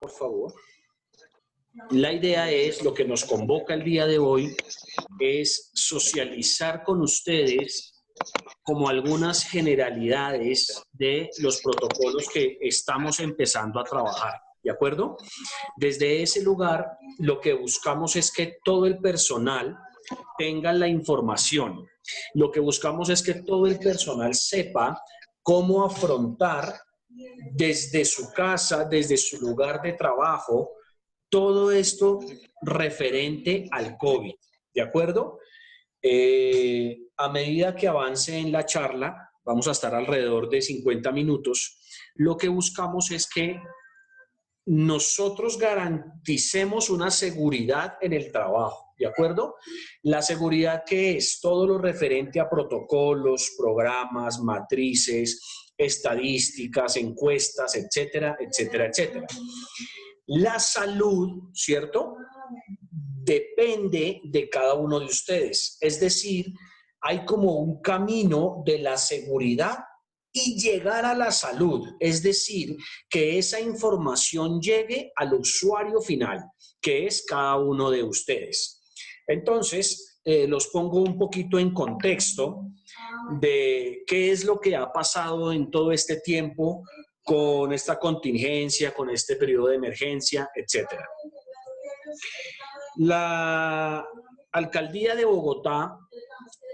por favor. La idea es, lo que nos convoca el día de hoy, es socializar con ustedes como algunas generalidades de los protocolos que estamos empezando a trabajar, ¿de acuerdo? Desde ese lugar, lo que buscamos es que todo el personal tenga la información. Lo que buscamos es que todo el personal sepa cómo afrontar desde su casa, desde su lugar de trabajo, todo esto referente al COVID, ¿de acuerdo? A medida que avance en la charla, vamos a estar alrededor de 50 minutos, lo que buscamos es que nosotros garanticemos una seguridad en el trabajo, ¿de acuerdo? La seguridad que es todo lo referente a protocolos, programas, matrices, estadísticas, encuestas, etcétera, etcétera, etcétera. La salud, ¿cierto?, depende de cada uno de ustedes. Es decir, hay como un camino de la seguridad y llegar a la salud. Es decir, que esa información llegue al usuario final, que es cada uno de ustedes. Entonces, los pongo un poquito en contexto de qué es lo que ha pasado en todo este tiempo con esta contingencia, con este periodo de emergencia, etcétera. La alcaldía de Bogotá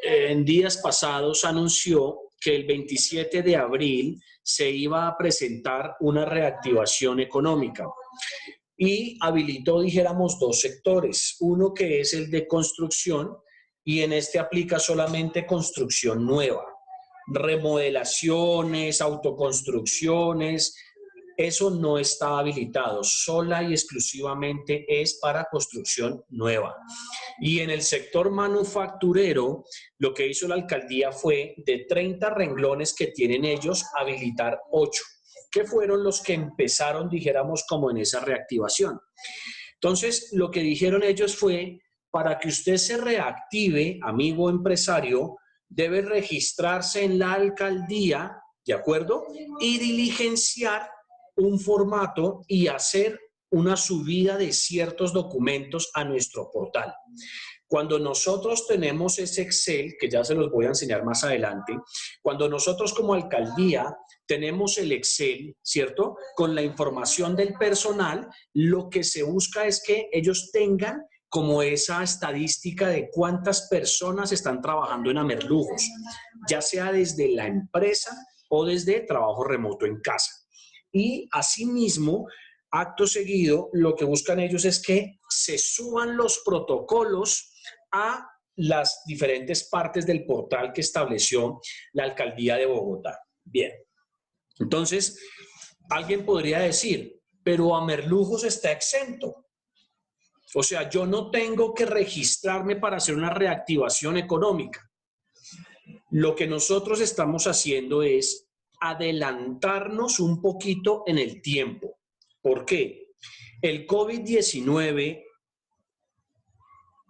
en días pasados anunció que el 27 de abril se iba a presentar una reactivación económica y habilitó, dijéramos, dos sectores. Uno que es el de construcción y en este aplica solamente construcción nueva. Remodelaciones, autoconstrucciones, eso no está habilitado, sola y exclusivamente es para construcción nueva. Y en el sector manufacturero, lo que hizo la alcaldía fue de 30 renglones que tienen ellos, habilitar 8, que fueron los que empezaron, dijéramos, como en esa reactivación. Entonces, lo que dijeron ellos fue, para que usted se reactive, amigo empresario, debe registrarse en la alcaldía, ¿de acuerdo? Y diligenciar un formato y hacer una subida de ciertos documentos a nuestro portal. Cuando nosotros tenemos ese Excel, que ya se los voy a enseñar más adelante, cuando nosotros como alcaldía tenemos el Excel, ¿cierto?, con la información del personal, lo que se busca es que ellos tengan como esa estadística de cuántas personas están trabajando en Amerlujos, ya sea desde la empresa o desde trabajo remoto en casa. Y asimismo, acto seguido, lo que buscan ellos es que se suban los protocolos a las diferentes partes del portal que estableció la alcaldía de Bogotá. Bien, entonces, alguien podría decir, pero Amerlujos está exento. O sea, yo no tengo que registrarme para hacer una reactivación económica. Lo que nosotros estamos haciendo es adelantarnos un poquito en el tiempo. ¿Por qué? El COVID-19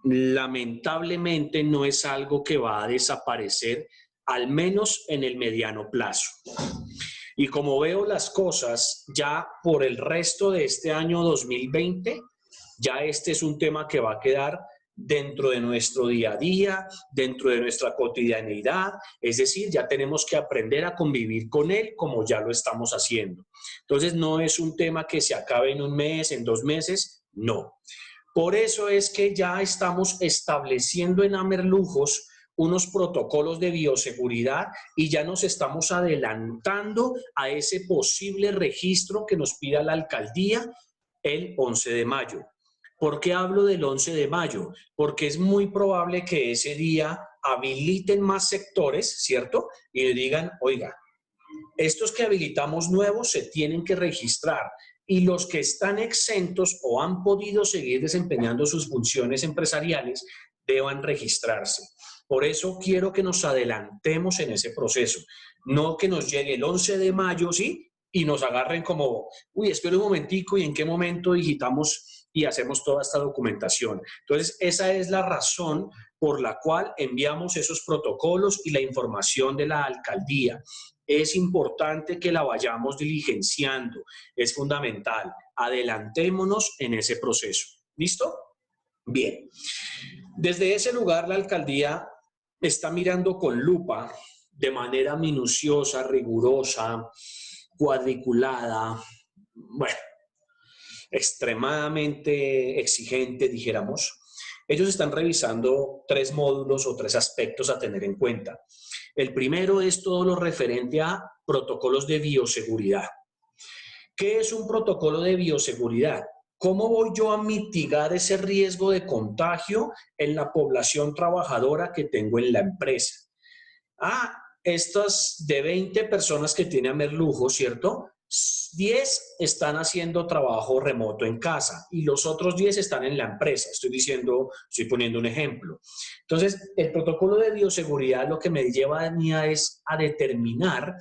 lamentablemente no es algo que va a desaparecer, al menos en el mediano plazo. Y como veo las cosas, ya por el resto de este año 2020, ya este es un tema que va a quedar dentro de nuestro día a día, dentro de nuestra cotidianeidad, es decir, ya tenemos que aprender a convivir con él como ya lo estamos haciendo. Entonces no es un tema que se acabe en un mes, en 2 meses, no. Por eso es que ya estamos estableciendo en Amerlujos unos protocolos de bioseguridad y ya nos estamos adelantando a ese posible registro que nos pida la alcaldía el 11 de mayo. ¿Por qué hablo del 11 de mayo? Porque es muy probable que ese día habiliten más sectores, ¿cierto? Y le digan, oiga, estos que habilitamos nuevos se tienen que registrar y los que están exentos o han podido seguir desempeñando sus funciones empresariales deban registrarse. Por eso quiero que nos adelantemos en ese proceso, no que nos llegue el 11 de mayo, ¿sí? Y nos agarren como, uy, espera un momentico, ¿y en qué momento digitamos y hacemos toda esta documentación? Entonces, esa es la razón por la cual enviamos esos protocolos y la información de la alcaldía. Es importante que la vayamos diligenciando, es fundamental. Adelantémonos en ese proceso. ¿Listo? Bien. Desde ese lugar, la alcaldía está mirando con lupa, de manera minuciosa, rigurosa, cuadriculada, bueno, extremadamente exigente, dijéramos. Ellos están revisando 3 módulos o 3 aspectos a tener en cuenta. El primero es todo lo referente a protocolos de bioseguridad. ¿Qué es un protocolo de bioseguridad? ¿Cómo voy yo a mitigar ese riesgo de contagio en la población trabajadora que tengo en la empresa? Estas de 20 personas que tiene Amerlujo, ¿cierto? 10 están haciendo trabajo remoto en casa y los otros 10 están en la empresa. Estoy poniendo un ejemplo. Entonces, el protocolo de bioseguridad lo que me lleva a mí es a determinar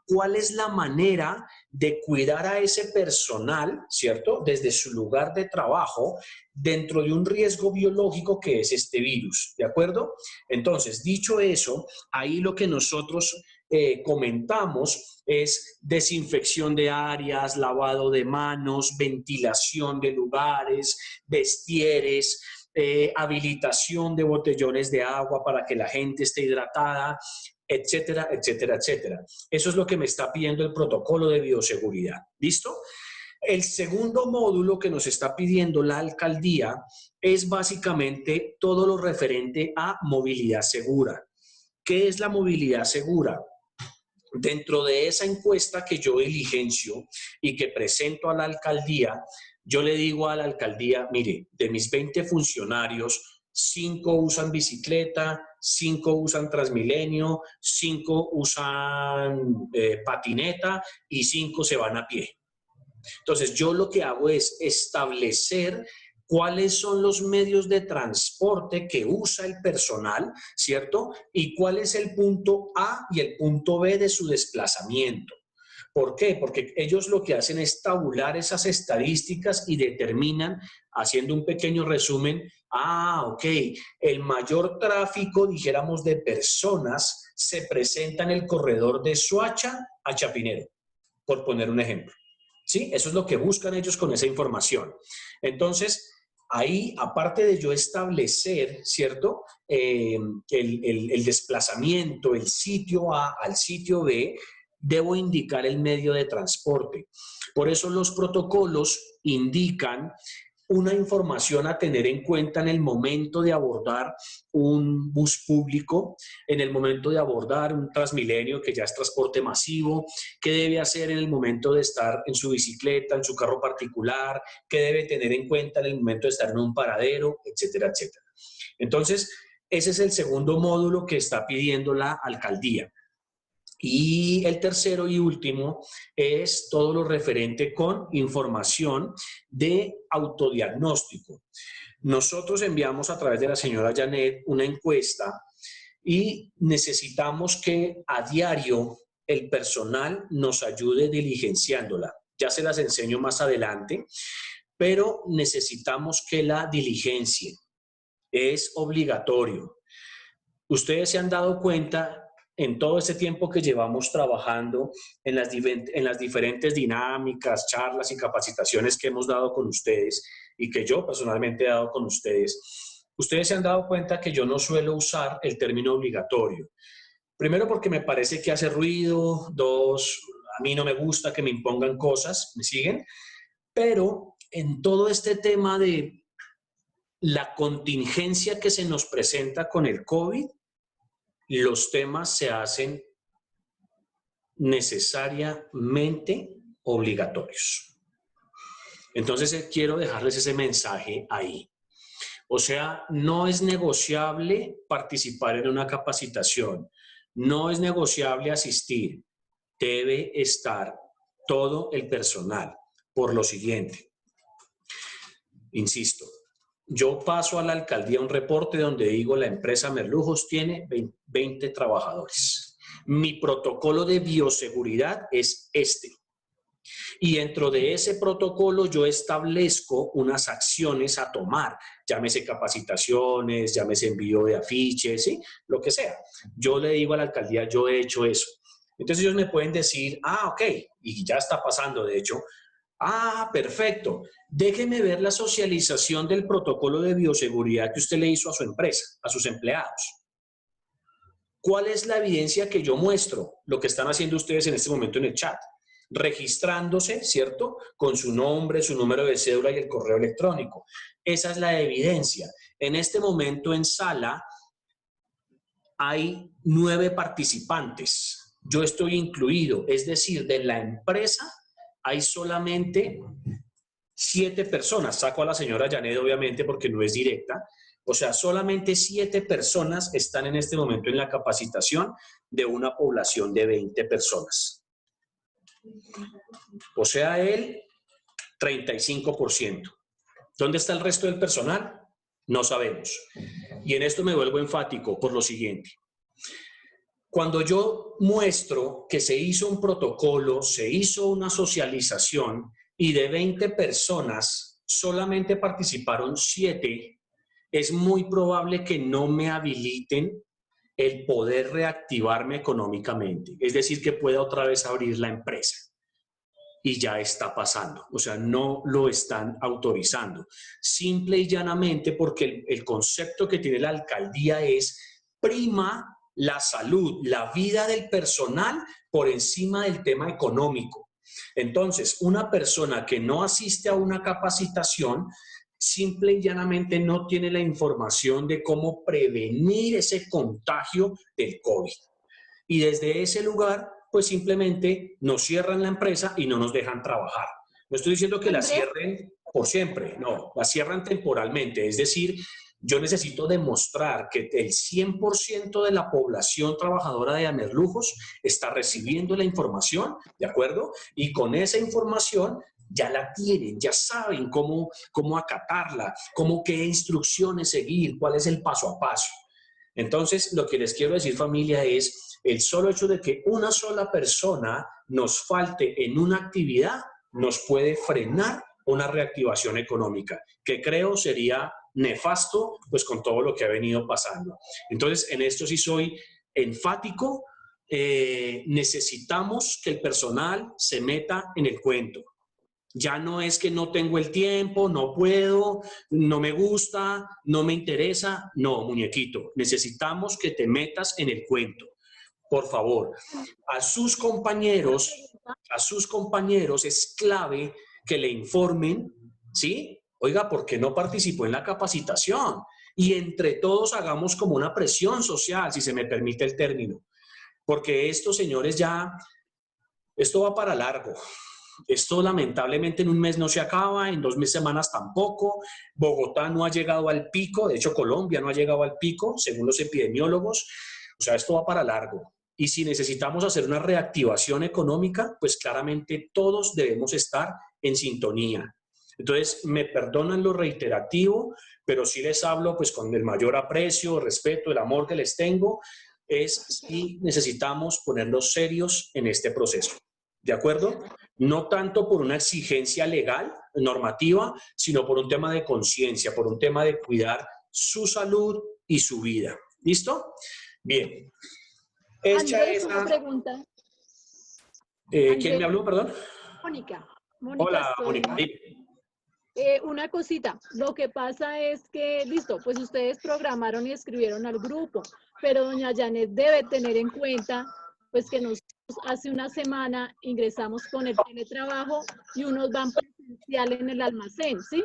cuál es la manera de cuidar a ese personal, ¿cierto? Desde su lugar de trabajo, dentro de un riesgo biológico que es este virus, ¿de acuerdo? Entonces, dicho eso, ahí lo que nosotros comentamos es desinfección de áreas, lavado de manos, ventilación de lugares, vestieres, habilitación de botellones de agua para que la gente esté hidratada, etcétera, etcétera, etcétera. Eso es lo que me está pidiendo el protocolo de bioseguridad. ¿Listo? El segundo módulo que nos está pidiendo la alcaldía es básicamente todo lo referente a movilidad segura. ¿Qué es la movilidad segura? Dentro de esa encuesta que yo diligencio y que presento a la alcaldía, yo le digo a la alcaldía, mire, de mis 20 funcionarios, 5 usan bicicleta, 5 usan Transmilenio, 5 usan patineta y 5 se van a pie. Entonces, yo lo que hago es establecer cuáles son los medios de transporte que usa el personal, ¿cierto? Y cuál es el punto A y el punto B de su desplazamiento. ¿Por qué? Porque ellos lo que hacen es tabular esas estadísticas y determinan, haciendo un pequeño resumen, ok, el mayor tráfico, dijéramos, de personas se presenta en el corredor de Soacha a Chapinero, por poner un ejemplo. ¿Sí? Eso es lo que buscan ellos con esa información. Entonces, ahí, aparte de yo establecer, ¿cierto? El desplazamiento, el sitio A al sitio B, debo indicar el medio de transporte. Por eso los protocolos indican una información a tener en cuenta en el momento de abordar un bus público, en el momento de abordar un Transmilenio, que ya es transporte masivo, qué debe hacer en el momento de estar en su bicicleta, en su carro particular, qué debe tener en cuenta en el momento de estar en un paradero, etcétera, etcétera. Entonces, ese es el segundo módulo que está pidiendo la alcaldía. Y el tercero y último es todo lo referente con información de autodiagnóstico. Nosotros enviamos a través de la señora Janet una encuesta y necesitamos que a diario el personal nos ayude diligenciándola. Ya se las enseño más adelante, pero necesitamos que la diligencien. Es obligatorio. Ustedes se han dado cuenta en todo este tiempo que llevamos trabajando en las diferentes dinámicas, charlas y capacitaciones que hemos dado con ustedes y que yo personalmente he dado con ustedes, ustedes se han dado cuenta que yo no suelo usar el término obligatorio. Primero porque me parece que hace ruido, dos, a mí no me gusta que me impongan cosas, ¿me siguen? Pero en todo este tema de la contingencia que se nos presenta con el COVID, los temas se hacen necesariamente obligatorios. Entonces, quiero dejarles ese mensaje ahí. O sea, no es negociable participar en una capacitación, no es negociable asistir, debe estar todo el personal. Por lo siguiente, insisto, yo paso a la alcaldía un reporte donde digo la empresa Merlujos tiene 20 trabajadores. Mi protocolo de bioseguridad es este. Y dentro de ese protocolo yo establezco unas acciones a tomar, llámese capacitaciones, llámese envío de afiches, ¿sí? Lo que sea. Yo le digo a la alcaldía, yo he hecho eso. Entonces ellos me pueden decir, ok, y ya está pasando, de hecho, Ah, perfecto. Déjeme ver la socialización del protocolo de bioseguridad que usted le hizo a su empresa, a sus empleados. ¿Cuál es la evidencia que yo muestro? Lo que están haciendo ustedes en este momento en el chat. Registrándose, ¿cierto? Con su nombre, su número de cédula y el correo electrónico. Esa es la evidencia. En este momento en sala hay 9 participantes. Yo estoy incluido, es decir, de la empresa hay solamente 7 personas. Saco a la señora Janet, obviamente, porque no es directa. O sea, solamente 7 personas están en este momento en la capacitación de una población de 20 personas. O sea, el 35%. ¿Dónde está el resto del personal? No sabemos. Y en esto me vuelvo enfático por lo siguiente. Cuando yo muestro que se hizo un protocolo, se hizo una socialización y de 20 personas solamente participaron 7, es muy probable que no me habiliten el poder reactivarme económicamente. Es decir, que pueda otra vez abrir la empresa. Y ya está pasando. O sea, no lo están autorizando. Simple y llanamente porque el concepto que tiene la alcaldía es prima la salud, la vida del personal por encima del tema económico. Entonces, una persona que no asiste a una capacitación, simple y llanamente no tiene la información de cómo prevenir ese contagio del COVID. Y desde ese lugar, pues simplemente nos cierran la empresa y no nos dejan trabajar. No estoy diciendo que la cierren por siempre, no, la cierran temporalmente. Es decir, yo necesito demostrar que el 100% de la población trabajadora de Amerlujos está recibiendo la información, ¿de acuerdo? Y con esa información ya la tienen, ya saben cómo acatarla, qué instrucciones seguir, cuál es el paso a paso. Entonces, lo que les quiero decir, familia, es el solo hecho de que una sola persona nos falte en una actividad nos puede frenar una reactivación económica, que creo sería nefasto, pues con todo lo que ha venido pasando. Entonces, en esto sí soy enfático. Necesitamos que el personal se meta en el cuento. Ya no es que no tengo el tiempo, no puedo, no me gusta, no me interesa. No, muñequito, necesitamos que te metas en el cuento. Por favor, a sus compañeros es clave que le informen, ¿sí? Oiga, ¿por qué no participó en la capacitación? Y entre todos hagamos como una presión social, si se me permite el término. Porque esto, señores, esto va para largo. Esto lamentablemente en un mes no se acaba, en 2 semanas tampoco. Bogotá no ha llegado al pico, de hecho Colombia no ha llegado al pico, según los epidemiólogos. O sea, esto va para largo. Y si necesitamos hacer una reactivación económica, pues claramente todos debemos estar en sintonía. Entonces, me perdonan lo reiterativo, pero sí les hablo pues con el mayor aprecio, respeto, el amor que les tengo, es si necesitamos ponernos serios en este proceso. ¿De acuerdo? No tanto por una exigencia legal, normativa, sino por un tema de conciencia, por un tema de cuidar su salud y su vida. ¿Listo? Bien. Andrés, una pregunta. ¿Quién me habló, perdón? Mónica. Hola, Mónica. Una cosita, lo que pasa es que, listo, pues ustedes programaron y escribieron al grupo, pero doña Janet debe tener en cuenta, pues que nosotros hace una semana ingresamos con el teletrabajo y unos van presencial en el almacén, ¿sí?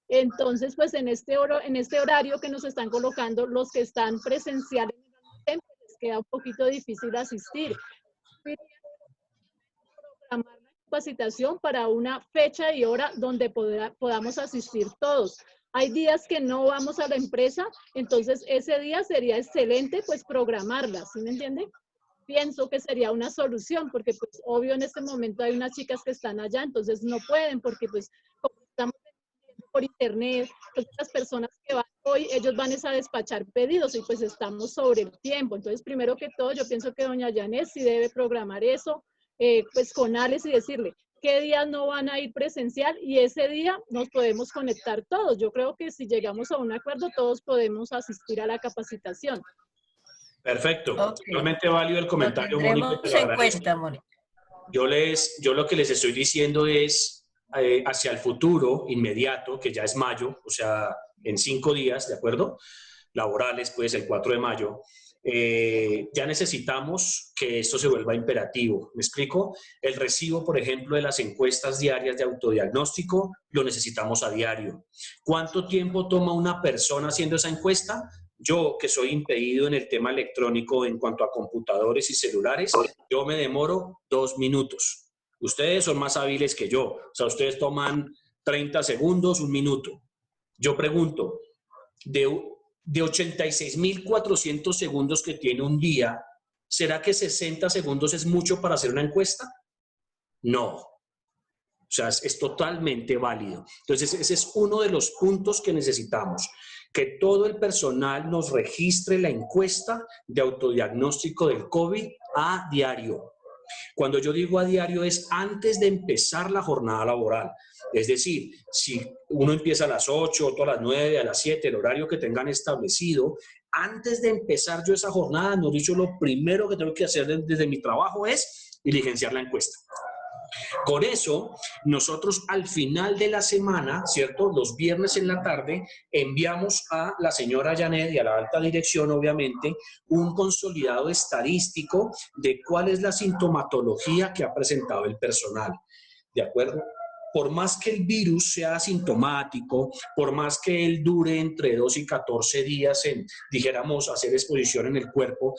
Entonces, pues en este horario que nos están colocando, los que están presencial en el almacén, pues les queda un poquito difícil asistir. Programar la capacitación para una fecha y hora donde podamos asistir todos. Hay días que no vamos a la empresa, entonces ese día sería excelente pues programarla, ¿sí me entiende? Pienso que sería una solución, porque pues obvio en este momento hay unas chicas que están allá, entonces no pueden, porque pues como estamos por internet, pues las personas que van hoy, ellos van a despachar pedidos y pues estamos sobre el tiempo. Entonces, primero que todo, yo pienso que doña Janet sí debe programar eso, pues con Alex y decirle qué días no van a ir presencial y ese día nos podemos conectar todos. Yo creo que si llegamos a un acuerdo, todos podemos asistir a la capacitación. Perfecto. Okay. Totalmente válido el comentario, Mónica. Mónica. En cuenta, Mónica. Yo lo que les estoy diciendo es, hacia el futuro inmediato, que ya es mayo, o sea, en 5 días, ¿de acuerdo? Laborales, pues el 4 de mayo, ya necesitamos que esto se vuelva imperativo. ¿Me explico? El recibo, por ejemplo, de las encuestas diarias de autodiagnóstico, lo necesitamos a diario. ¿Cuánto tiempo toma una persona haciendo esa encuesta? Yo, que soy impedido en el tema electrónico en cuanto a computadores y celulares, yo me demoro 2 minutos. Ustedes son más hábiles que yo. O sea, ustedes toman 30 segundos, 1 minuto. Yo pregunto, de 86.400 segundos que tiene un día, ¿será que 60 segundos es mucho para hacer una encuesta? No. O sea, es totalmente válido. Entonces, ese es uno de los puntos que necesitamos, que todo el personal nos registre la encuesta de autodiagnóstico del COVID a diario. Cuando yo digo a diario es antes de empezar la jornada laboral. Es decir, si uno empieza a las 8, otro a las 9, a las 7, el horario que tengan establecido, antes de empezar yo esa jornada, no dicho, lo primero que tengo que hacer desde mi trabajo es diligenciar la encuesta. Con eso, nosotros al final de la semana, ¿cierto? Los viernes en la tarde, enviamos a la señora Janet y a la alta dirección, obviamente, un consolidado estadístico de cuál es la sintomatología que ha presentado el personal. ¿De acuerdo? Por más que el virus sea asintomático, por más que él dure entre 2 y 14 días en, dijéramos, hacer exposición en el cuerpo,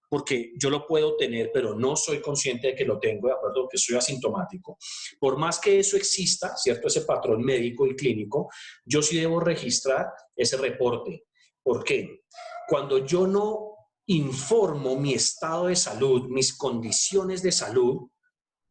porque yo lo puedo tener, pero no soy consciente de que lo tengo, de acuerdo, que soy asintomático. Por más que eso exista, ¿cierto? Ese patrón médico y clínico, yo sí debo registrar ese reporte. ¿Por qué? Cuando yo no informo mi estado de salud, mis condiciones de salud,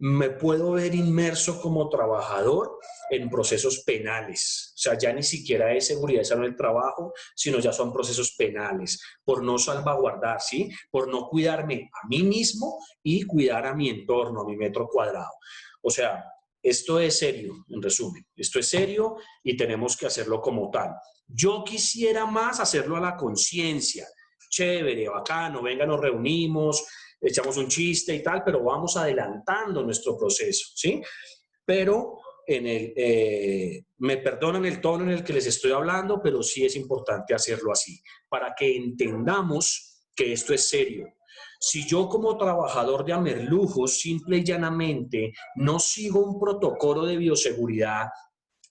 me puedo ver inmerso como trabajador en procesos penales. O sea, ya ni siquiera es seguridad y salud del trabajo, sino ya son procesos penales, por no salvaguardar, ¿sí? Por no cuidarme a mí mismo y cuidar a mi entorno, a mi metro cuadrado. O sea, esto es serio, en resumen. Esto es serio y tenemos que hacerlo como tal. Yo quisiera más hacerlo a la conciencia. Chévere, bacano, venga, nos reunimos, echamos un chiste y tal, pero vamos adelantando nuestro proceso, ¿sí? Pero me perdonan el tono en el que les estoy hablando, pero sí es importante hacerlo así, para que entendamos que esto es serio. Si yo como trabajador de Amerlujos, simple y llanamente, no sigo un protocolo de bioseguridad,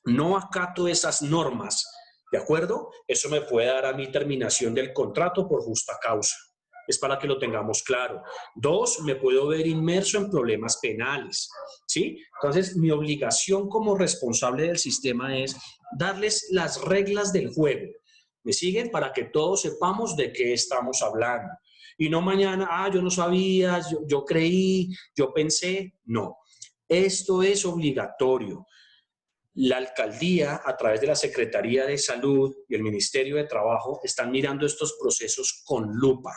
no acato esas normas, ¿de acuerdo? Eso me puede dar a mí terminación del contrato por justa causa. Es para que lo tengamos claro. 2, me puedo ver inmerso en problemas penales, ¿sí? Entonces, mi obligación como responsable del sistema es darles las reglas del juego. ¿Me siguen? Para que todos sepamos de qué estamos hablando. Y no mañana, yo no sabía, yo creí, yo pensé. No. Esto es obligatorio. La alcaldía, a través de la Secretaría de Salud y el Ministerio de Trabajo, están mirando estos procesos con lupa.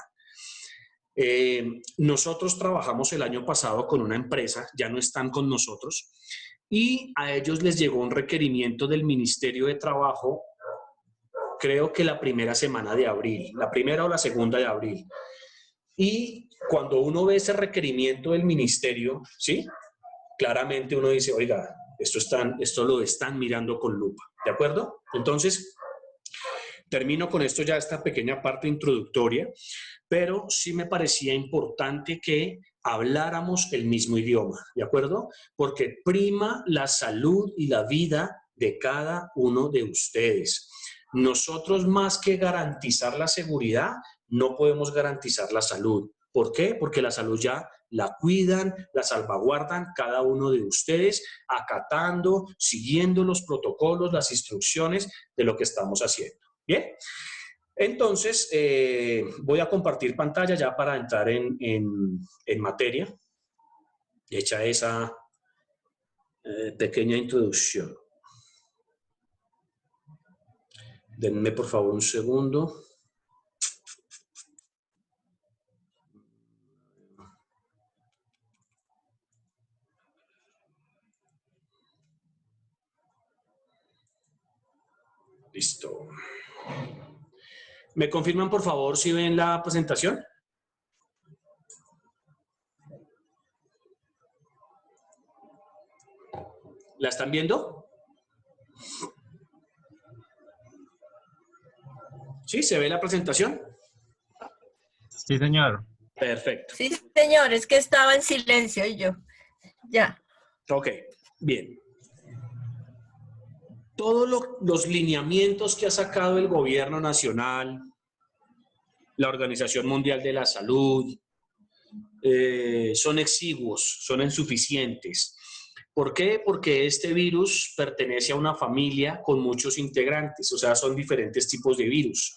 Nosotros trabajamos el año pasado con una empresa, ya no están con nosotros, y a ellos les llegó un requerimiento del Ministerio de Trabajo, creo que la primera semana de abril, la primera o la segunda de abril. Y cuando uno ve ese requerimiento del ministerio, ¿sí? Claramente uno dice, oiga, esto lo están mirando con lupa, ¿de acuerdo? Entonces, termino con esto ya, esta pequeña parte introductoria, pero sí me parecía importante que habláramos el mismo idioma, ¿de acuerdo? Porque prima la salud y la vida de cada uno de ustedes. Nosotros, más que garantizar la seguridad, no podemos garantizar la salud. ¿Por qué? Porque la salud ya la cuidan, la salvaguardan cada uno de ustedes, acatando, siguiendo los protocolos, las instrucciones de lo que estamos haciendo. ¿Bien? Entonces, voy a compartir pantalla ya para entrar en materia, hecha esa pequeña introducción. Denme por favor un segundo. Listo. ¿Me confirman por favor si ven la presentación? ¿La están viendo? ¿Sí? ¿Se ve la presentación? Sí, señor. Perfecto. Sí, señor, es que estaba en silencio y yo. Ya. Ok, bien. Todos los lineamientos que ha sacado el gobierno nacional, la Organización Mundial de la Salud, son exiguos, son insuficientes. ¿Por qué? Porque este virus pertenece a una familia con muchos integrantes, o sea, son diferentes tipos de virus.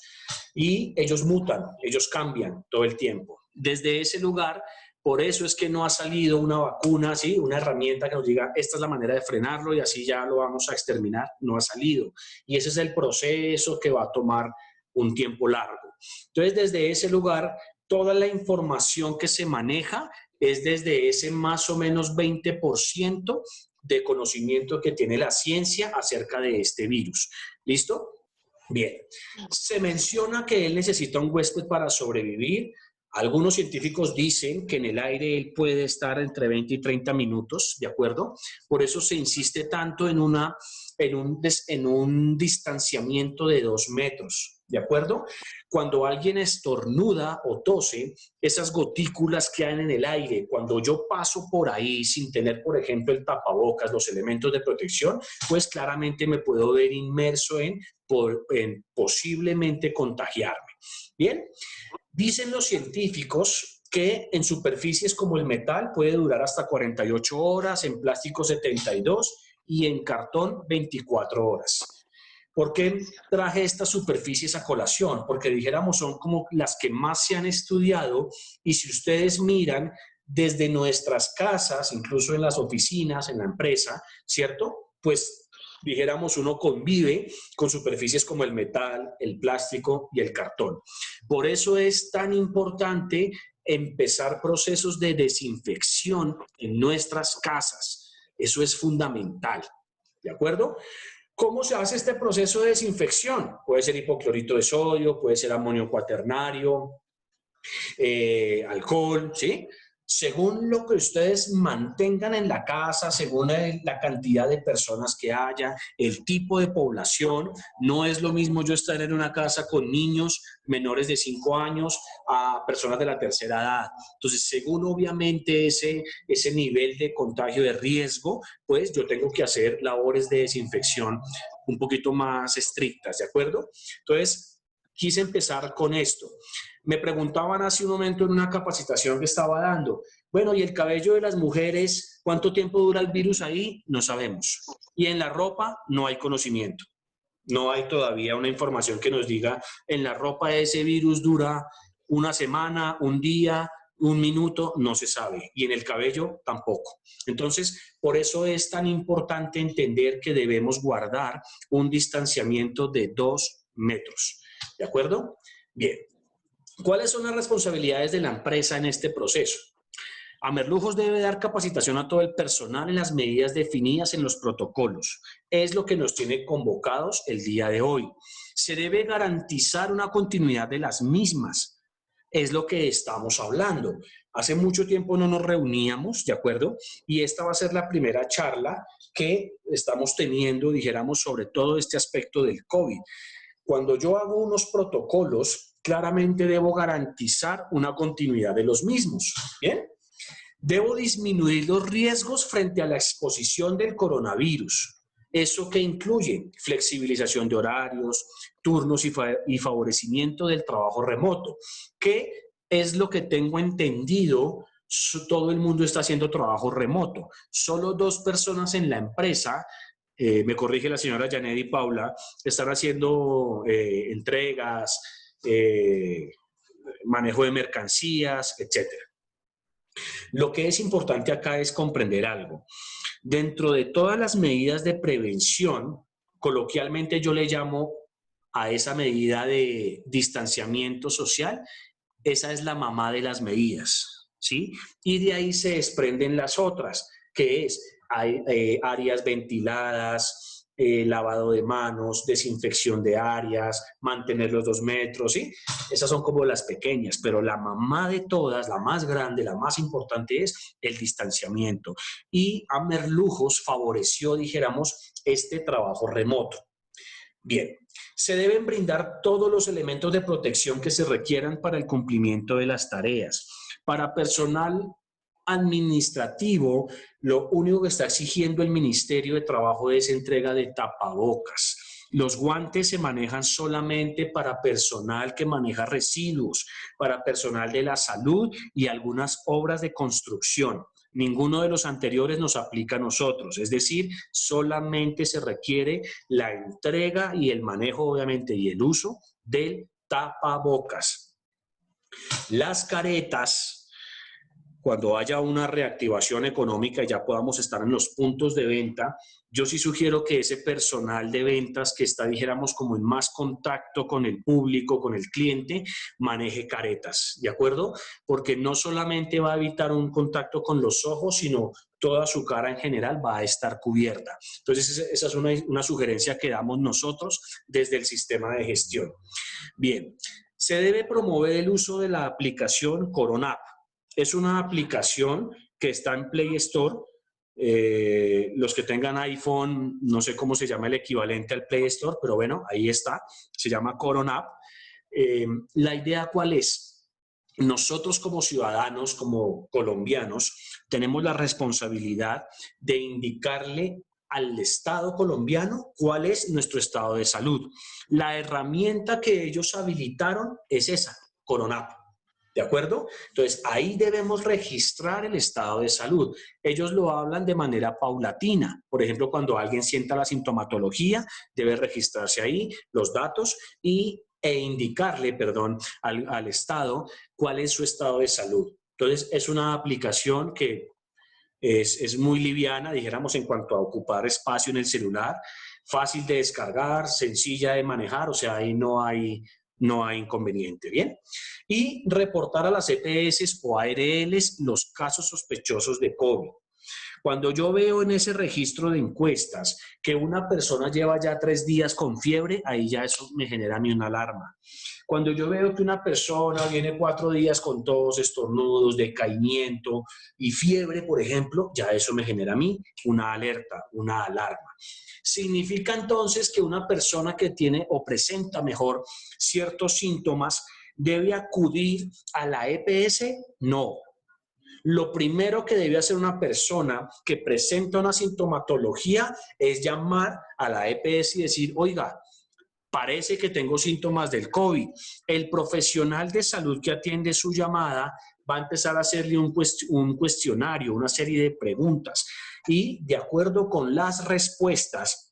Y ellos mutan, ellos cambian todo el tiempo. Desde ese lugar, por eso es que no ha salido una vacuna, ¿sí? Una herramienta que nos diga, esta es la manera de frenarlo y así ya lo vamos a exterminar. No ha salido. Y ese es el proceso que va a tomar un tiempo largo. Entonces, desde ese lugar, toda la información que se maneja es desde ese más o menos 20% de conocimiento que tiene la ciencia acerca de este virus. ¿Listo? Bien. Se menciona que él necesita un huésped para sobrevivir. Algunos científicos dicen que en el aire él puede estar entre 20 y 30 minutos, ¿de acuerdo? Por eso se insiste tanto en un distanciamiento de 2 metros, ¿de acuerdo? Cuando alguien estornuda o tose, esas gotículas quedan en el aire. Cuando yo paso por ahí sin tener, por ejemplo, el tapabocas, los elementos de protección, pues claramente me puedo ver inmerso en posiblemente contagiarme. Bien, dicen los científicos que en superficies como el metal puede durar hasta 48 horas, en plástico 72 y en cartón 24 horas. ¿Por qué traje estas superficies a colación? Porque dijéramos son como las que más se han estudiado y si ustedes miran desde nuestras casas, incluso en las oficinas, en la empresa, ¿cierto? Pues dijéramos uno convive con superficies como el metal, el plástico y el cartón. Por eso es tan importante empezar procesos de desinfección en nuestras casas. Eso es fundamental, ¿de acuerdo? ¿Cómo se hace este proceso de desinfección? Puede ser hipoclorito de sodio, puede ser amonio cuaternario, alcohol, ¿sí? Según lo que ustedes mantengan en la casa, según la cantidad de personas que haya, el tipo de población, no es lo mismo yo estar en una casa con niños menores de 5 años a personas de la tercera edad. Entonces, según obviamente ese nivel de contagio de riesgo, pues yo tengo que hacer labores de desinfección un poquito más estrictas, ¿de acuerdo? Entonces, quise empezar con esto. Me preguntaban hace un momento en una capacitación que estaba dando, bueno, ¿y el cabello de las mujeres, cuánto tiempo dura el virus ahí? No sabemos. Y en la ropa no hay conocimiento. No hay todavía una información que nos diga, en la ropa ese virus dura una semana, un día, un minuto, no se sabe. Y en el cabello tampoco. Entonces, por eso es tan importante entender que debemos guardar un distanciamiento de 2 metros. ¿De acuerdo? Bien. ¿Cuáles son las responsabilidades de la empresa en este proceso? Amerlujos debe dar capacitación a todo el personal en las medidas definidas en los protocolos. Es lo que nos tiene convocados el día de hoy. Se debe garantizar una continuidad de las mismas. Es lo que estamos hablando. Hace mucho tiempo no nos reuníamos, ¿de acuerdo? Y esta va a ser la primera charla que estamos teniendo, dijéramos, sobre todo este aspecto del COVID. Cuando yo hago unos protocolos, claramente debo garantizar una continuidad de los mismos. ¿Bien? Debo disminuir los riesgos frente a la exposición del coronavirus. ¿Eso qué incluye? Flexibilización de horarios, turnos y favorecimiento del trabajo remoto. ¿Qué es lo que tengo entendido? Todo el mundo está haciendo trabajo remoto. Solo 2 personas en la empresa, me corrige la señora Janet y Paula, están haciendo entregas, manejo de mercancías, etcétera. Lo que es importante acá es comprender algo. Dentro de todas las medidas de prevención, coloquialmente yo le llamo a esa medida de distanciamiento social, esa es la mamá de las medidas, ¿sí? Y de ahí se desprenden las otras, que es hay áreas ventiladas, lavado de manos, desinfección de áreas, mantener los 2 metros, ¿sí? Esas son como las pequeñas, pero la mamá de todas, la más grande, la más importante es el distanciamiento. Y Amer Lujos favoreció, dijéramos, este trabajo remoto. Bien, se deben brindar todos los elementos de protección que se requieran para el cumplimiento de las tareas. Para personal administrativo, lo único que está exigiendo el Ministerio de Trabajo es entrega de tapabocas. Los guantes se manejan solamente para personal que maneja residuos, para personal de la salud y algunas obras de construcción. Ninguno de los anteriores nos aplica a nosotros, es decir, solamente se requiere la entrega y el manejo, obviamente, y el uso del tapabocas. Las caretas, cuando haya una reactivación económica y ya podamos estar en los puntos de venta, yo sí sugiero que ese personal de ventas que está, dijéramos, como en más contacto con el público, con el cliente, maneje caretas, ¿de acuerdo? Porque no solamente va a evitar un contacto con los ojos, sino toda su cara en general va a estar cubierta. Entonces, esa es una sugerencia que damos nosotros desde el sistema de gestión. Bien, se debe promover el uso de la aplicación Coronap. Es una aplicación que está en Play Store. Los que tengan iPhone, no sé cómo se llama el equivalente al Play Store, pero bueno, ahí está. Se llama Coronap. La idea, ¿cuál es? Nosotros como ciudadanos, como colombianos, tenemos la responsabilidad de indicarle al Estado colombiano cuál es nuestro estado de salud. La herramienta que ellos habilitaron es esa, Coronap. ¿De acuerdo? Entonces, ahí debemos registrar el estado de salud. Ellos lo hablan de manera paulatina. Por ejemplo, cuando alguien sienta la sintomatología, debe registrarse ahí los datos e indicarle, perdón, al Estado cuál es su estado de salud. Entonces, es una aplicación que es muy liviana, dijéramos, en cuanto a ocupar espacio en el celular, fácil de descargar, sencilla de manejar, o sea, ahí no hay inconveniente, ¿bien? Y reportar a las EPS o ARLs los casos sospechosos de COVID. Cuando yo veo en ese registro de encuestas que una persona lleva ya 3 días con fiebre, ahí ya eso me genera a mí una alarma. Cuando yo veo que una persona viene 4 días con tos, estornudos, decaimiento y fiebre, por ejemplo, ya eso me genera a mí una alerta, una alarma. ¿Significa entonces que una persona que tiene o presenta mejor ciertos síntomas debe acudir a la EPS? No. Lo primero que debe hacer una persona que presenta una sintomatología es llamar a la EPS y decir, oiga, parece que tengo síntomas del COVID. El profesional de salud que atiende su llamada va a empezar a hacerle un cuestionario, una serie de preguntas. Y de acuerdo con las respuestas,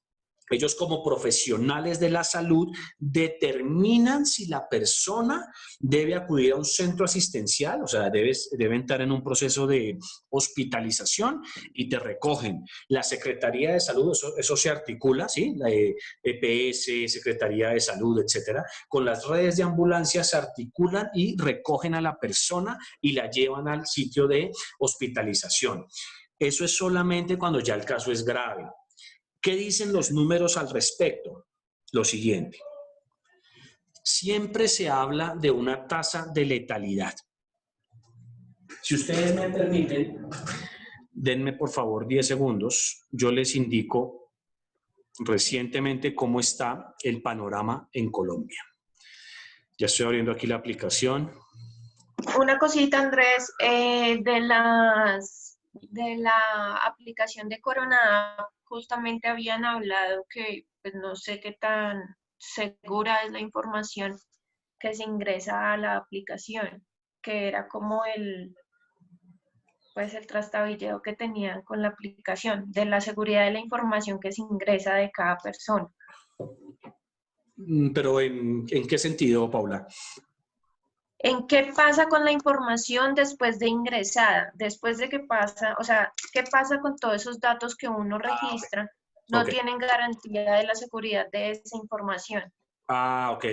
ellos como profesionales de la salud determinan si la persona debe acudir a un centro asistencial, o sea, debe entrar en un proceso de hospitalización y te recogen. La Secretaría de Salud, eso se articula, ¿sí? La EPS, Secretaría de Salud, etcétera. Con las redes de ambulancia se articulan y recogen a la persona y la llevan al sitio de hospitalización. Eso es solamente cuando ya el caso es grave. ¿Qué dicen los números al respecto? Lo siguiente. Siempre se habla de una tasa de letalidad. Si ustedes me permiten, denme por favor 10 segundos. Yo les indico recientemente cómo está el panorama en Colombia. Ya estoy abriendo aquí la aplicación. Una cosita, Andrés, de la aplicación de Corona, justamente habían hablado que, pues no sé qué tan segura es la información que se ingresa a la aplicación, que era como el trastabilleo que tenían con la aplicación, de la seguridad de la información que se ingresa de cada persona. Pero ¿en qué sentido, Paula? ¿En qué pasa con la información después de ingresada? Después de que pasa, o sea, ¿qué pasa con todos esos datos que uno registra? No tienen garantía de la seguridad de esa información. Ok.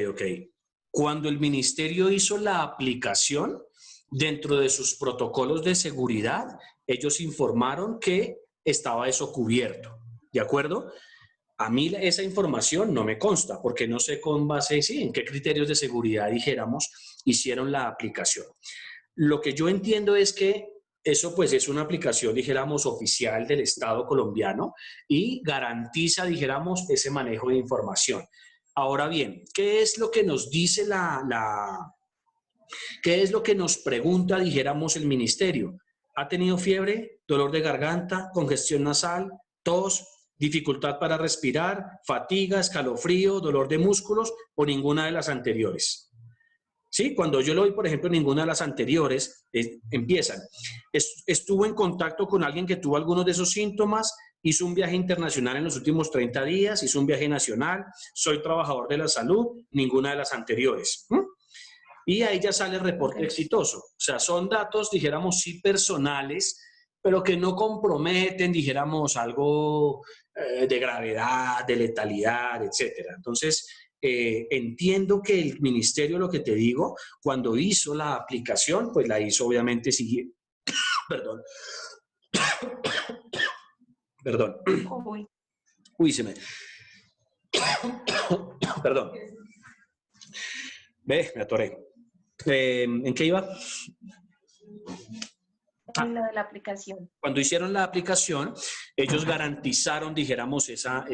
Cuando el ministerio hizo la aplicación, dentro de sus protocolos de seguridad, ellos informaron que estaba eso cubierto, ¿de acuerdo? A mí esa información no me consta, porque no sé con base, sí, en qué criterios de seguridad, dijéramos, hicieron la aplicación. Lo que yo entiendo es que eso pues es una aplicación, dijéramos, oficial del Estado colombiano y garantiza, dijéramos, ese manejo de información. Ahora bien, ¿qué es lo que nos dice qué es lo que nos pregunta, dijéramos, el ministerio? ¿Ha tenido fiebre, dolor de garganta, congestión nasal, tos, dificultad para respirar, fatiga, escalofrío, dolor de músculos o ninguna de las anteriores? ¿Sí? Cuando yo lo doy, por ejemplo, ninguna de las anteriores, empiezan. Estuvo en contacto con alguien que tuvo algunos de esos síntomas, hizo un viaje internacional en los últimos 30 días, hizo un viaje nacional, soy trabajador de la salud, ninguna de las anteriores. Y ahí ya sale el reporte exitoso. O sea, son datos, dijéramos, sí personales, pero que no comprometen, dijéramos, algo de gravedad, de letalidad, etcétera. Entonces, entiendo que el ministerio, lo que te digo, cuando hizo la aplicación, pues la hizo obviamente siguiendo, perdón, perdón, uy, se me, perdón, ve, me atoré. ¿En qué iba? En lo de la aplicación. Cuando hicieron la aplicación, ellos garantizaron, dijéramos, esa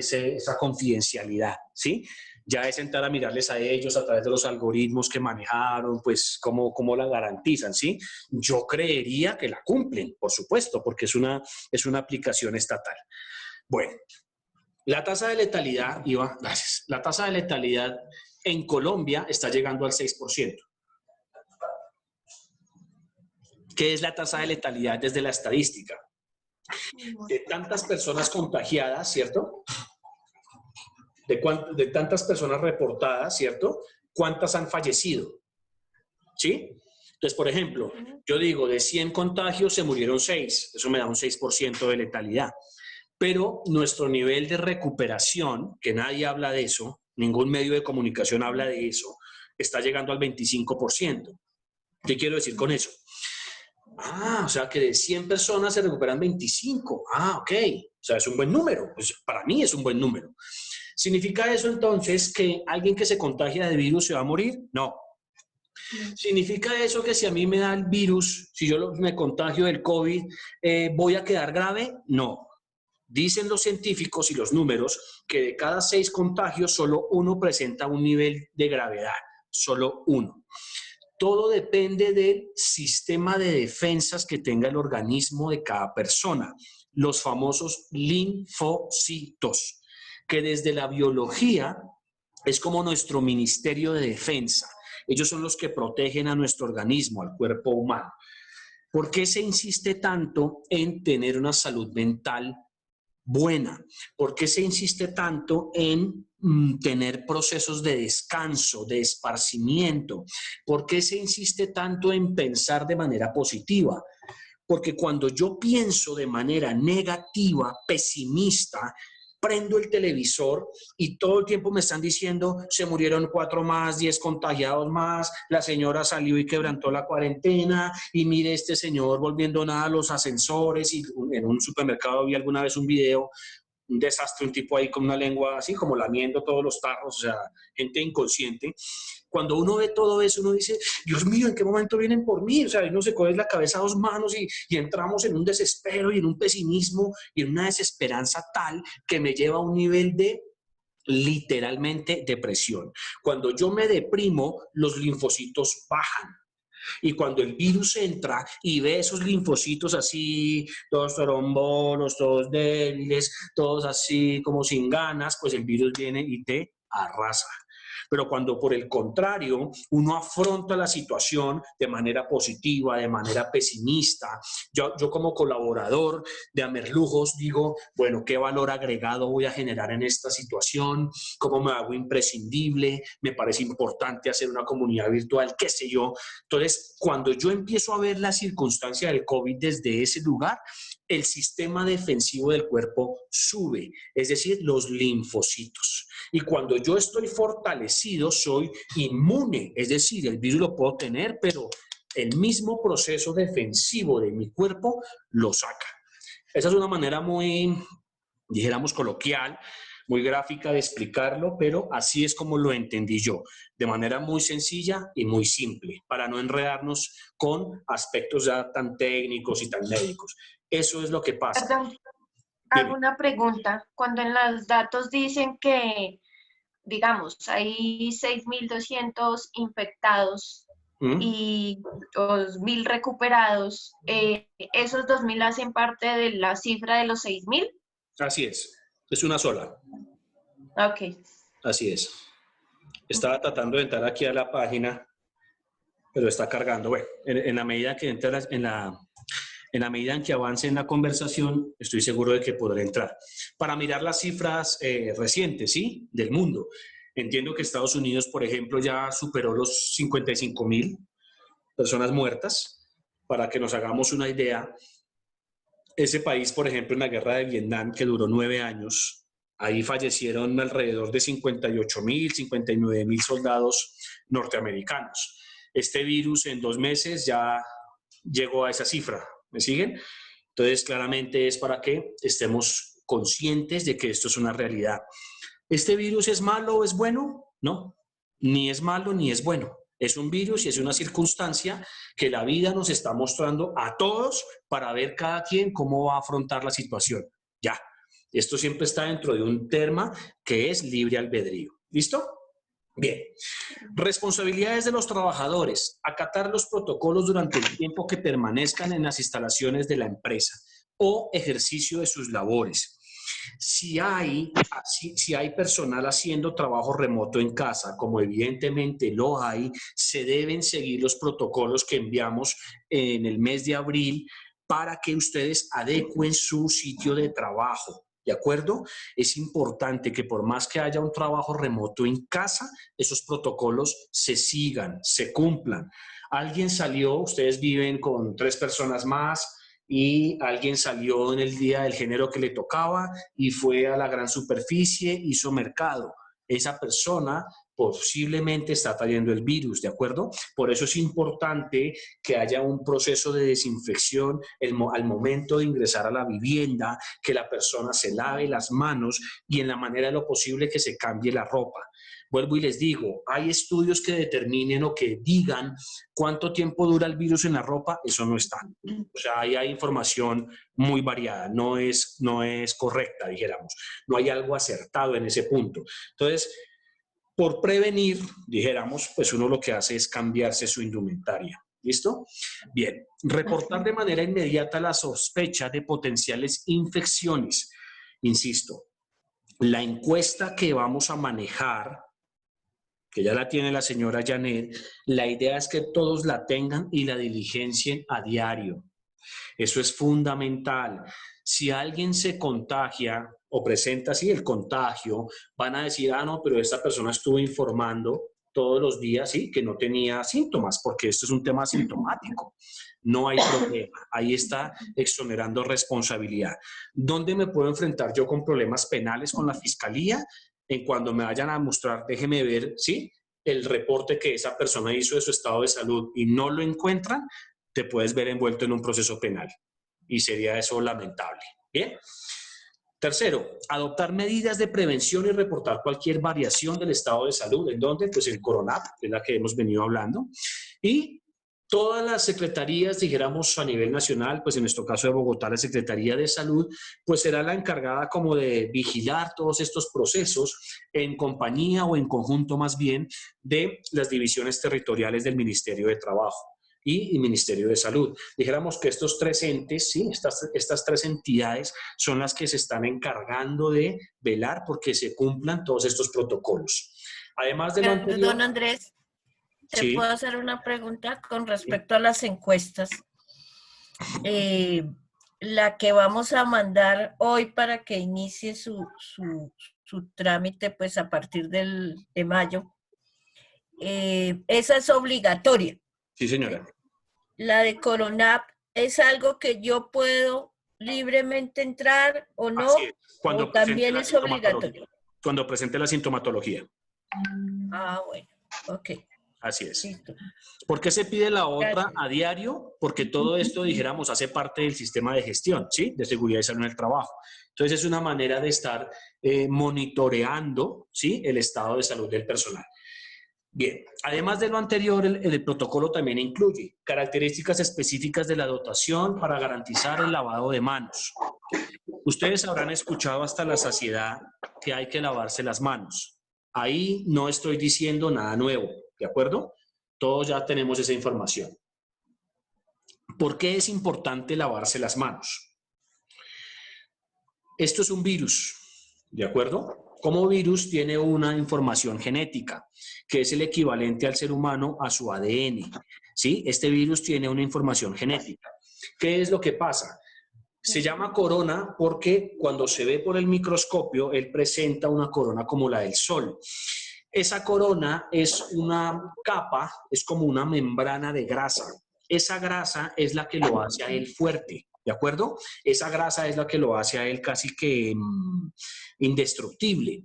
confidencialidad, ¿sí? Ya es entrar a mirarles a ellos a través de los algoritmos que manejaron, pues cómo la garantizan, ¿sí? Yo creería que la cumplen, por supuesto, porque es una aplicación estatal. Bueno, la tasa de letalidad, Iva, gracias. La tasa de letalidad en Colombia está llegando al 6%. ¿Qué es la tasa de letalidad desde la estadística? De tantas personas contagiadas, ¿cierto? De tantas personas reportadas, ¿cierto? ¿Cuántas han fallecido? ¿Sí? Entonces, por ejemplo, yo digo, de 100 contagios se murieron 6. Eso me da un 6% de letalidad. Pero nuestro nivel de recuperación, que nadie habla de eso, ningún medio de comunicación habla de eso, está llegando al 25%. ¿Qué quiero decir con eso? O sea que de 100 personas se recuperan 25. Ok. O sea, es un buen número. Pues para mí es un buen número. ¿Significa eso entonces que alguien que se contagia de virus se va a morir? No. ¿Significa eso que si a mí me da el virus, si yo me contagio del COVID, voy a quedar grave? No. Dicen los científicos y los números que de cada 6 contagios, solo 1 presenta un nivel de gravedad. Solo 1. Todo depende del sistema de defensas que tenga el organismo de cada persona, los famosos linfocitos, que desde la biología es como nuestro ministerio de defensa. Ellos son los que protegen a nuestro organismo, al cuerpo humano. ¿Por qué se insiste tanto en tener una salud mental buena? ¿Por qué se insiste tanto en tener procesos de descanso, de esparcimiento? ¿Por qué se insiste tanto en pensar de manera positiva? Porque cuando yo pienso de manera negativa, pesimista, prendo el televisor y todo el tiempo me están diciendo se murieron 4 más, 10 contagiados más, la señora salió y quebrantó la cuarentena y mire este señor volviendo nada a los ascensores, y en un supermercado vi alguna vez un video, un desastre, un tipo ahí con una lengua así como lamiendo todos los tarros, o sea, gente inconsciente. Cuando uno ve todo eso, uno dice, Dios mío, ¿en qué momento vienen por mí? O sea, uno se coge la cabeza a 2 manos y entramos en un desespero y en un pesimismo y en una desesperanza tal que me lleva a un nivel de literalmente depresión. Cuando yo me deprimo, los linfocitos bajan. Y cuando el virus entra y ve esos linfocitos así, todos trombonos, todos débiles, todos así como sin ganas, pues el virus viene y te arrasa. Pero cuando por el contrario uno afronta la situación de manera positiva, de manera pesimista, yo como colaborador de Amerlujos digo, bueno, ¿qué valor agregado voy a generar en esta situación? ¿Cómo me hago imprescindible? Me parece importante hacer una comunidad virtual, qué sé yo. Entonces, cuando yo empiezo a ver la circunstancia del COVID desde ese lugar, el sistema defensivo del cuerpo sube, es decir, los linfocitos. Y cuando yo estoy fortalecido, soy inmune, es decir, el virus lo puedo tener, pero el mismo proceso defensivo de mi cuerpo lo saca. Esa es una manera muy, dijéramos, coloquial, muy gráfica de explicarlo, pero así es como lo entendí yo, de manera muy sencilla y muy simple, para no enredarnos con aspectos ya tan técnicos y tan médicos. Eso es lo que pasa. Perdón, Dime. hago una pregunta. Cuando en los datos dicen que, digamos, hay 6.200 infectados y 2.000 recuperados, ¿esos 2.000 hacen parte de la cifra de los 6.000? Así es una sola. Ok. Así es. Estaba tratando de entrar aquí a la página, pero está cargando. Bueno, en la medida que entre en la medida en que avance en la conversación, estoy seguro de que podré entrar. Para mirar las cifras recientes, ¿sí? Del mundo. Entiendo que Estados Unidos, por ejemplo, ya superó los 55.000 personas muertas. Para que nos hagamos una idea, ese país, por ejemplo, en la guerra de Vietnam, que duró 9 años, ahí fallecieron alrededor de 58.000, 59.000 soldados norteamericanos. Este virus en 2 meses ya llegó a esa cifra. ¿Me siguen? Entonces, claramente es para que estemos conscientes de que esto es una realidad. ¿Este virus es malo o es bueno? No, ni es malo ni es bueno. Es un virus y es una circunstancia que la vida nos está mostrando a todos para ver cada quien cómo va a afrontar la situación. Ya, esto siempre está dentro de un tema que es libre albedrío. ¿Listo? Bien. Responsabilidades de los trabajadores. Acatar los protocolos durante el tiempo que permanezcan en las instalaciones de la empresa o ejercicio de sus labores. Si hay personal haciendo trabajo remoto en casa, como evidentemente lo hay, se deben seguir los protocolos que enviamos en el mes de abril para que ustedes adecuen su sitio de trabajo. ¿De acuerdo? Es importante que por más que haya un trabajo remoto en casa, esos protocolos se sigan, se cumplan. Alguien salió, ustedes viven con 3 personas más, y alguien salió en el día del género que le tocaba y fue a la gran superficie, hizo mercado. Esa persona posiblemente está trayendo el virus, ¿de acuerdo? Por eso es importante que haya un proceso de desinfección al momento de ingresar a la vivienda, que la persona se lave las manos y en la manera de lo posible que se cambie la ropa. Vuelvo y les digo, hay estudios que determinen o que digan cuánto tiempo dura el virus en la ropa, eso no está. O sea, ahí hay información muy variada, no es correcta, dijéramos. No hay algo acertado en ese punto. Entonces, por prevenir, dijéramos, pues uno lo que hace es cambiarse su indumentaria. ¿Listo? Bien. Reportar de manera inmediata la sospecha de potenciales infecciones. Insisto, la encuesta que vamos a manejar, que ya la tiene la señora Janet, la idea es que todos la tengan y la diligencien a diario. Eso es fundamental. Si alguien se contagia o presenta así el contagio, van a decir, ah, no, pero esta persona estuvo informando todos los días, sí, que no tenía síntomas, porque esto es un tema sintomático. No hay problema. Ahí está exonerando responsabilidad. ¿Dónde me puedo enfrentar yo con problemas penales con la fiscalía? En cuando me vayan a mostrar, déjeme ver, ¿sí?, el reporte que esa persona hizo de su estado de salud y no lo encuentran, te puedes ver envuelto en un proceso penal. Y sería eso lamentable. Bien. Tercero, adoptar medidas de prevención y reportar cualquier variación del estado de salud. ¿En dónde? Pues el CORONAP, que es la que hemos venido hablando. Y todas las secretarías, dijéramos a nivel nacional, pues en nuestro caso de Bogotá, la Secretaría de Salud, pues será la encargada como de vigilar todos estos procesos en compañía o en conjunto más bien de las divisiones territoriales del Ministerio de Trabajo y Ministerio de Salud. Dijéramos que estos 3 entes, ¿sí?, estas 3 entidades son las que se están encargando de velar porque se cumplan todos estos protocolos. Además de lo anterior... Perdón, Andrés, ¿te sí. puedo hacer una pregunta con respecto a las encuestas? La que vamos a mandar hoy para que inicie su trámite, pues a partir de mayo, esa es obligatoria. Sí, señora. La de CORONAP es algo que yo puedo libremente entrar o no, o también es obligatorio. Cuando presente la sintomatología. Ah, bueno, ok. Así es. Listo. ¿Por qué se pide la otra a diario? Porque todo esto, dijéramos, hace parte del sistema de gestión, ¿sí?, de seguridad y salud en el trabajo. Entonces, es una manera de estar monitoreando, ¿sí?, el estado de salud del personal. Bien, además de lo anterior, el protocolo también incluye características específicas de la dotación para garantizar el lavado de manos. Ustedes habrán escuchado hasta la saciedad que hay que lavarse las manos. Ahí no estoy diciendo nada nuevo, ¿de acuerdo? Todos ya tenemos esa información. ¿Por qué es importante lavarse las manos? Esto es un virus, ¿de acuerdo? Como virus tiene una información genética, que es el equivalente al ser humano a su ADN, ¿sí? Este virus tiene una información genética. ¿Qué es lo que pasa? Se llama corona porque cuando se ve por el microscopio, él presenta una corona como la del Sol. Esa corona es una capa, es como una membrana de grasa. Esa grasa es la que lo hace a él fuerte, ¿de acuerdo? Esa grasa es la que lo hace a él casi que indestructible.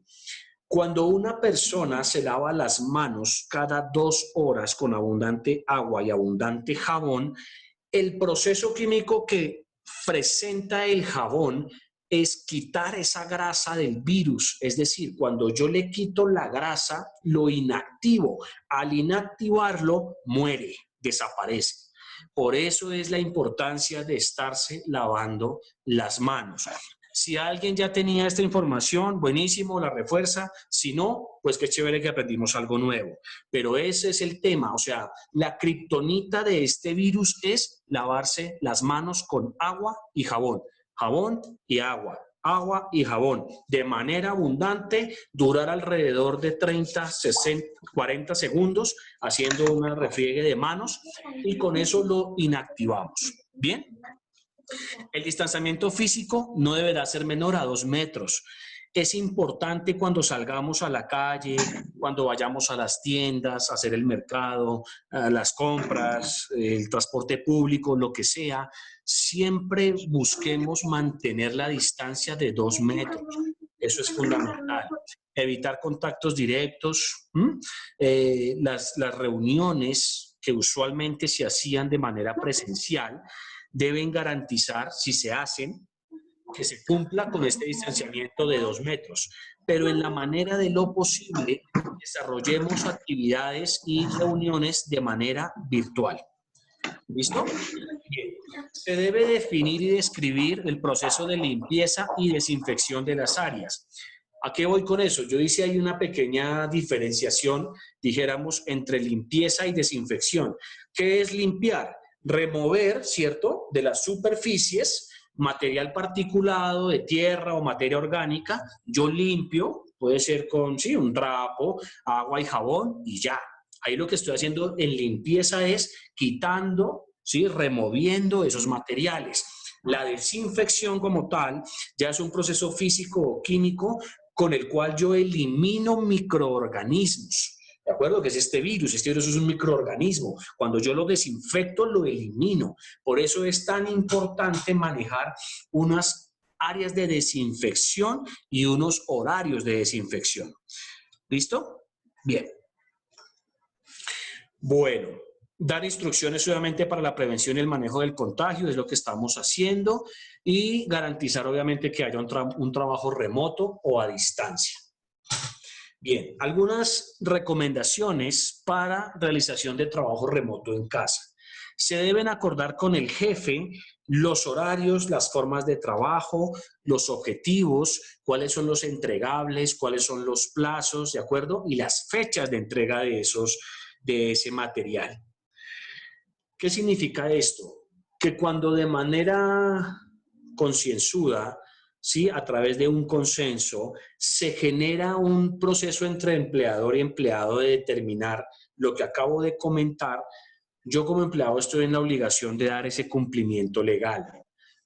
Cuando una persona se lava las manos cada 2 horas con abundante agua y abundante jabón, el proceso químico que presenta el jabón es quitar esa grasa del virus. Es decir, cuando yo le quito la grasa, lo inactivo. Al inactivarlo, muere, desaparece. Por eso es la importancia de estarse lavando las manos. Si alguien ya tenía esta información, buenísimo, la refuerza. Si no, pues qué chévere que aprendimos algo nuevo. Pero ese es el tema, o sea, la kriptonita de este virus es lavarse las manos con agua y jabón. Jabón y agua y jabón, de manera abundante, durar alrededor de 30, 60, 40 segundos, haciendo una refriegue de manos y con eso lo inactivamos. ¿Bien? El distanciamiento físico no deberá ser menor a 2 metros. Es importante cuando salgamos a la calle, cuando vayamos a las tiendas, a hacer el mercado, a las compras, el transporte público, lo que sea, siempre busquemos mantener la distancia de 2 metros. Eso es fundamental. Evitar contactos directos. Las reuniones que usualmente se hacían de manera presencial deben garantizar, si se hacen, que se cumpla con este distanciamiento de 2 metros. Pero en la manera de lo posible, desarrollemos actividades y reuniones de manera virtual. ¿Listo? Bien. Se debe definir y describir el proceso de limpieza y desinfección de las áreas. ¿A qué voy con eso? Yo hice ahí una pequeña diferenciación, dijéramos, entre limpieza y desinfección. ¿Qué es limpiar? Remover, ¿cierto?, de las superficies material particulado de tierra o materia orgánica. Yo limpio, puede ser con un trapo, agua y jabón y ya. Ahí lo que estoy haciendo en limpieza es quitando, ¿sí?, removiendo esos materiales. La desinfección como tal ya es un proceso físico o químico con el cual yo elimino microorganismos. ¿De acuerdo? Que es este virus. Este virus es un microorganismo. Cuando yo lo desinfecto, lo elimino. Por eso es tan importante manejar unas áreas de desinfección y unos horarios de desinfección. ¿Listo? Bien. Bueno, dar instrucciones obviamente para la prevención y el manejo del contagio es lo que estamos haciendo y garantizar obviamente que haya un trabajo remoto o a distancia. Bien, algunas recomendaciones para realización de trabajo remoto en casa. Se deben acordar con el jefe los horarios, las formas de trabajo, los objetivos, cuáles son los entregables, cuáles son los plazos, ¿de acuerdo? Y las fechas de entrega de ese material. ¿Qué significa esto? Que cuando de manera concienzuda, ¿sí?, a través de un consenso, se genera un proceso entre empleador y empleado de determinar lo que acabo de comentar, yo como empleado estoy en la obligación de dar ese cumplimiento legal.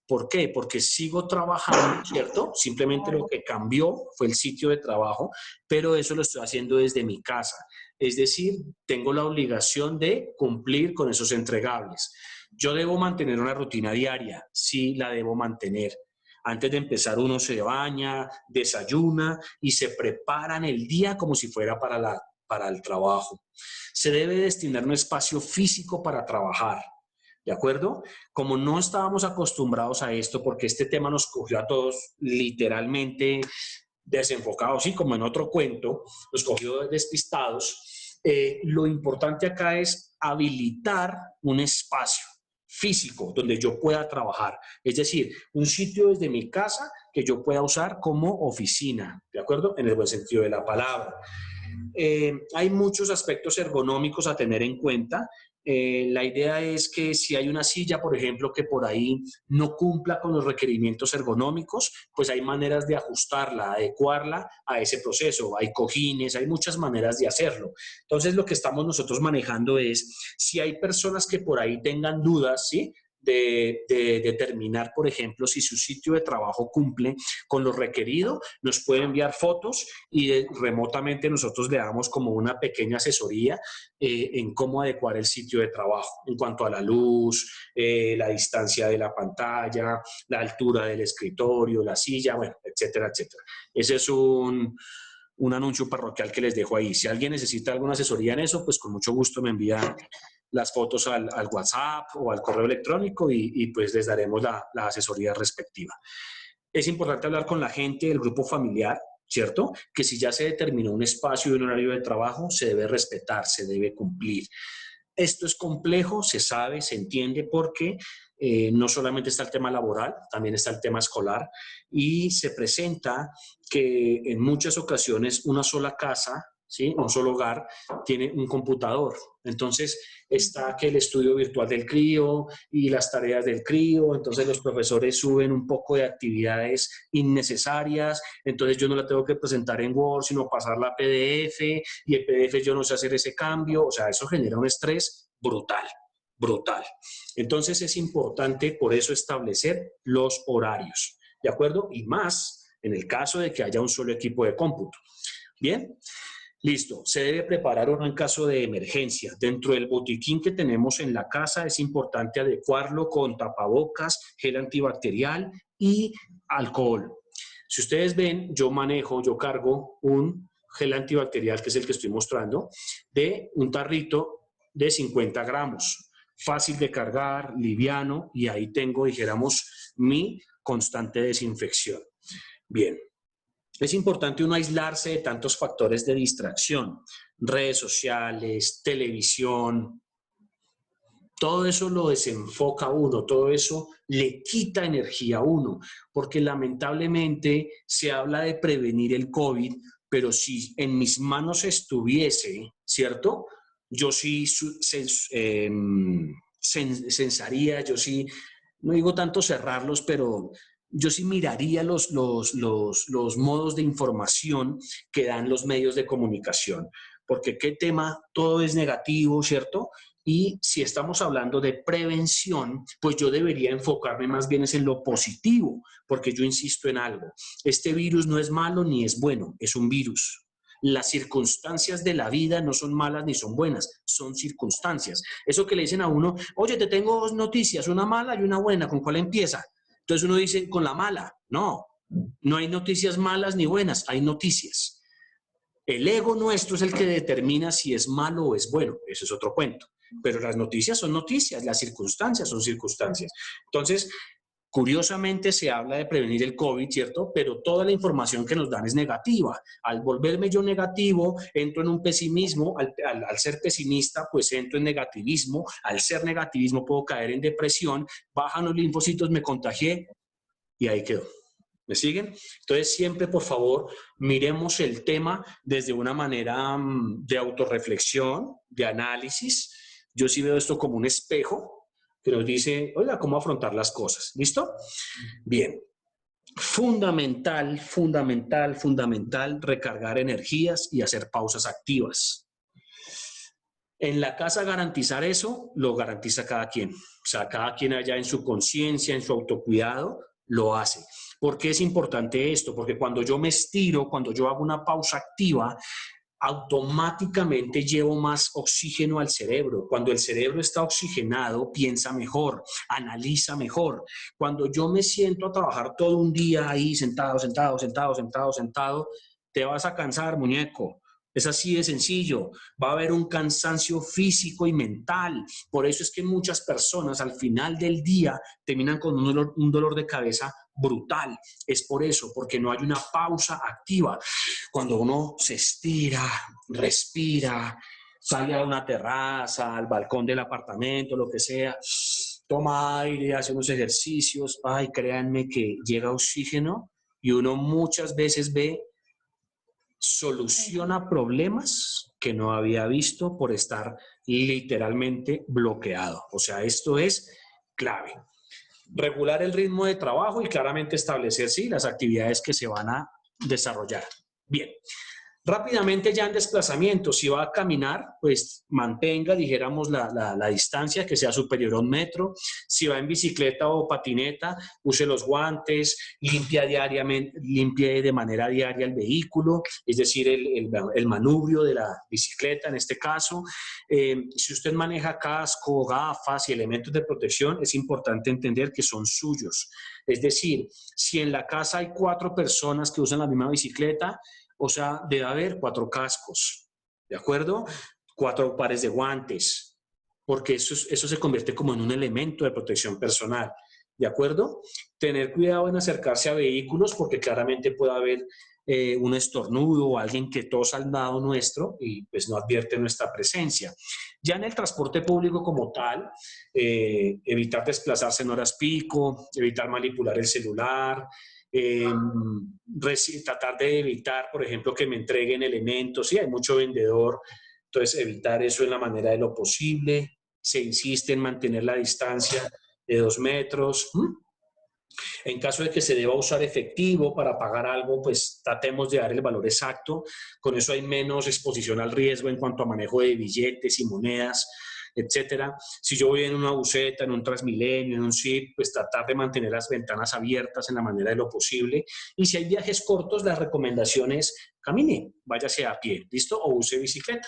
¿Por qué? Porque sigo trabajando, ¿cierto? Simplemente lo que cambió fue el sitio de trabajo, pero eso lo estoy haciendo desde mi casa. Es decir, tengo la obligación de cumplir con esos entregables. Yo debo mantener una rutina diaria, sí la debo mantener. Antes de empezar uno se baña, desayuna y se preparan el día como si fuera para el trabajo. Se debe destinar un espacio físico para trabajar. ¿De acuerdo? Como no estábamos acostumbrados a esto, porque este tema nos cogió a todos literalmente desenfocados, sí, como en otro cuento, nos cogió despistados, lo importante acá es habilitar un espacio físico donde yo pueda trabajar. Es decir, un sitio desde mi casa que yo pueda usar como oficina, ¿de acuerdo? En el buen sentido de la palabra. Hay muchos aspectos ergonómicos a tener en cuenta. La idea es que si hay una silla, por ejemplo, que por ahí no cumpla con los requerimientos ergonómicos, pues hay maneras de ajustarla, adecuarla a ese proceso. Hay cojines, hay muchas maneras de hacerlo. Entonces, lo que estamos nosotros manejando es, si hay personas que por ahí tengan dudas, ¿sí?, de determinar, por ejemplo, si su sitio de trabajo cumple con lo requerido, nos puede enviar fotos y remotamente nosotros le damos como una pequeña asesoría en cómo adecuar el sitio de trabajo en cuanto a la luz, la distancia de la pantalla, la altura del escritorio, la silla, bueno, etcétera, etcétera. Ese es un anuncio parroquial que les dejo ahí. Si alguien necesita alguna asesoría en eso, pues con mucho gusto me envía las fotos al WhatsApp o al correo electrónico y pues les daremos la asesoría respectiva. Es importante hablar con la gente del grupo familiar, ¿cierto? Que si ya se determinó un espacio y un horario de trabajo, se debe respetar, se debe cumplir. Esto es complejo, se sabe, se entiende, porque no solamente está el tema laboral, también está el tema escolar, y se presenta que en muchas ocasiones una sola casa, ¿sí?, un solo hogar, tiene un computador. Entonces está que el estudio virtual del crío y las tareas del crío, entonces los profesores suben un poco de actividades innecesarias, entonces yo no la tengo que presentar en Word, sino pasarla a PDF, y el PDF yo no sé hacer ese cambio, o sea, eso genera un estrés brutal, brutal. Entonces es importante por eso establecer los horarios, ¿de acuerdo? Y más en el caso de que haya un solo equipo de cómputo. Bien. Listo, se debe preparar uno en caso de emergencia. Dentro del botiquín que tenemos en la casa es importante adecuarlo con tapabocas, gel antibacterial y alcohol. Si ustedes ven, yo cargo un gel antibacterial, que es el que estoy mostrando, de un tarrito de 50 gramos. Fácil de cargar, liviano, y ahí tengo, dijéramos, mi constante desinfección. Bien. Es importante uno aislarse de tantos factores de distracción, redes sociales, televisión, todo eso lo desenfoca a uno, todo eso le quita energía a uno, porque lamentablemente se habla de prevenir el COVID, pero si en mis manos estuviese, ¿cierto? Yo sí censaría, yo sí, no digo tanto cerrarlos, pero yo sí miraría los modos de información que dan los medios de comunicación, porque qué tema, todo es negativo, ¿cierto? Y si estamos hablando de prevención, pues yo debería enfocarme más bien en lo positivo, porque yo insisto en algo, este virus no es malo ni es bueno, es un virus. Las circunstancias de la vida no son malas ni son buenas, son circunstancias. Eso que le dicen a uno, oye, te tengo dos noticias, una mala y una buena, ¿con cuál empieza? Entonces uno dice, con la mala. No, no hay noticias malas ni buenas, hay noticias. El ego nuestro es el que determina si es malo o es bueno, eso es otro cuento. Pero las noticias son noticias, las circunstancias son circunstancias. Entonces, curiosamente se habla de prevenir el COVID, ¿cierto? Pero toda la información que nos dan es negativa. Al volverme yo negativo, entro en un pesimismo. Al ser pesimista, pues entro en negativismo. Al ser negativismo puedo caer en depresión, bajan los linfocitos, me contagié y ahí quedó. ¿Me siguen? Entonces siempre, por favor, miremos el tema desde una manera de autorreflexión, de análisis. Yo sí veo esto como un espejo que nos dice, oiga, cómo afrontar las cosas. ¿Listo? Bien. Fundamental, fundamental, fundamental recargar energías y hacer pausas activas. En la casa garantizar eso lo garantiza cada quien. O sea, cada quien allá en su conciencia, en su autocuidado, lo hace. ¿Por qué es importante esto? Porque cuando yo me estiro, cuando yo hago una pausa activa, automáticamente llevo más oxígeno al cerebro. Cuando el cerebro está oxigenado, piensa mejor, analiza mejor. Cuando yo me siento a trabajar todo un día ahí sentado, te vas a cansar, muñeco. Es así de sencillo. Va a haber un cansancio físico y mental. Por eso es que muchas personas al final del día terminan con un dolor de cabeza brutal. Es por eso, porque no hay una pausa activa. Cuando uno se estira, respira, sale a una terraza, al balcón del apartamento, lo que sea, toma aire, hace unos ejercicios, ay, créanme que llega oxígeno y uno muchas veces soluciona problemas que no había visto por estar literalmente bloqueado. O sea, esto es clave. Regular el ritmo de trabajo y claramente establecer, sí, las actividades que se van a desarrollar. Bien. Rápidamente ya en desplazamiento, si va a caminar, pues mantenga, dijéramos, la distancia que sea superior a 1 metro. Si va en bicicleta o patineta, use los guantes, limpie de manera diaria el vehículo, es decir, el manubrio de la bicicleta en este caso. Si usted maneja casco, gafas y elementos de protección, es importante entender que son suyos. Es decir, si en la casa hay 4 personas que usan la misma bicicleta, o sea, debe haber 4 cascos, ¿de acuerdo? 4 pares de guantes, porque eso se convierte como en un elemento de protección personal, ¿de acuerdo? Tener cuidado en acercarse a vehículos, porque claramente puede haber un estornudo o alguien que tosa al lado nuestro y pues no advierte nuestra presencia. Ya en el transporte público como tal, evitar desplazarse en horas pico, evitar manipular el celular, tratar de evitar, por ejemplo, que me entreguen elementos. Sí, hay mucho vendedor, entonces evitar eso en la manera de lo posible. Se insiste en mantener la distancia de 2 metros. En caso de que se deba usar efectivo para pagar algo, pues tratemos de dar el valor exacto. Con eso hay menos exposición al riesgo en cuanto a manejo de billetes y monedas, etcétera. Si yo voy en una buseta, en un Transmilenio, en un SIP, pues tratar de mantener las ventanas abiertas en la manera de lo posible. Y si hay viajes cortos, la recomendación es camine, váyase a pie, ¿listo? O use bicicleta.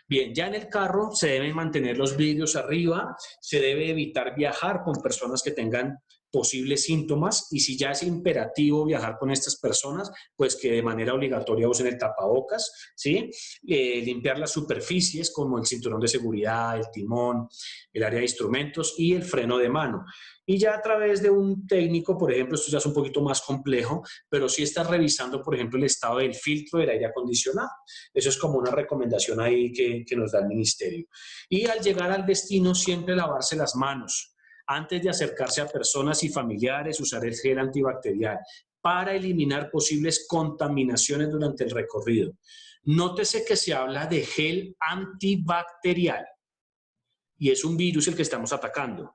Bien, ya en el carro se deben mantener los vidrios arriba, se debe evitar viajar con personas que tengan posibles síntomas y si ya es imperativo viajar con estas personas, pues que de manera obligatoria usen el tapabocas, ¿sí? Limpiar las superficies como el cinturón de seguridad, el timón, el área de instrumentos y el freno de mano. Y ya a través de un técnico, por ejemplo, esto ya es un poquito más complejo, pero sí está revisando, por ejemplo, el estado del filtro del aire acondicionado. Eso es como una recomendación ahí que nos da el ministerio. Y al llegar al destino, siempre lavarse las manos. Antes de acercarse a personas y familiares, usar el gel antibacterial para eliminar posibles contaminaciones durante el recorrido. Nótese que se habla de gel antibacterial y es un virus el que estamos atacando.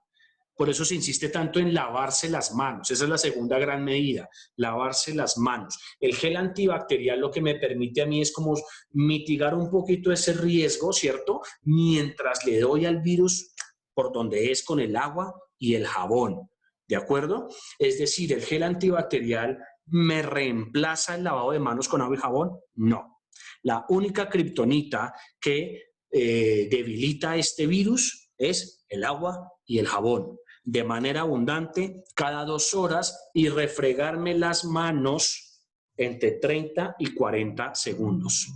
Por eso se insiste tanto en lavarse las manos. Esa es la segunda gran medida, lavarse las manos. El gel antibacterial lo que me permite a mí es como mitigar un poquito ese riesgo, ¿cierto? Mientras le doy al virus por donde es con el agua y el jabón, ¿de acuerdo? Es decir, ¿el gel antibacterial me reemplaza el lavado de manos con agua y jabón? No. La única kriptonita que debilita este virus es el agua y el jabón. De manera abundante, cada 2 horas y refregarme las manos entre 30 y 40 segundos.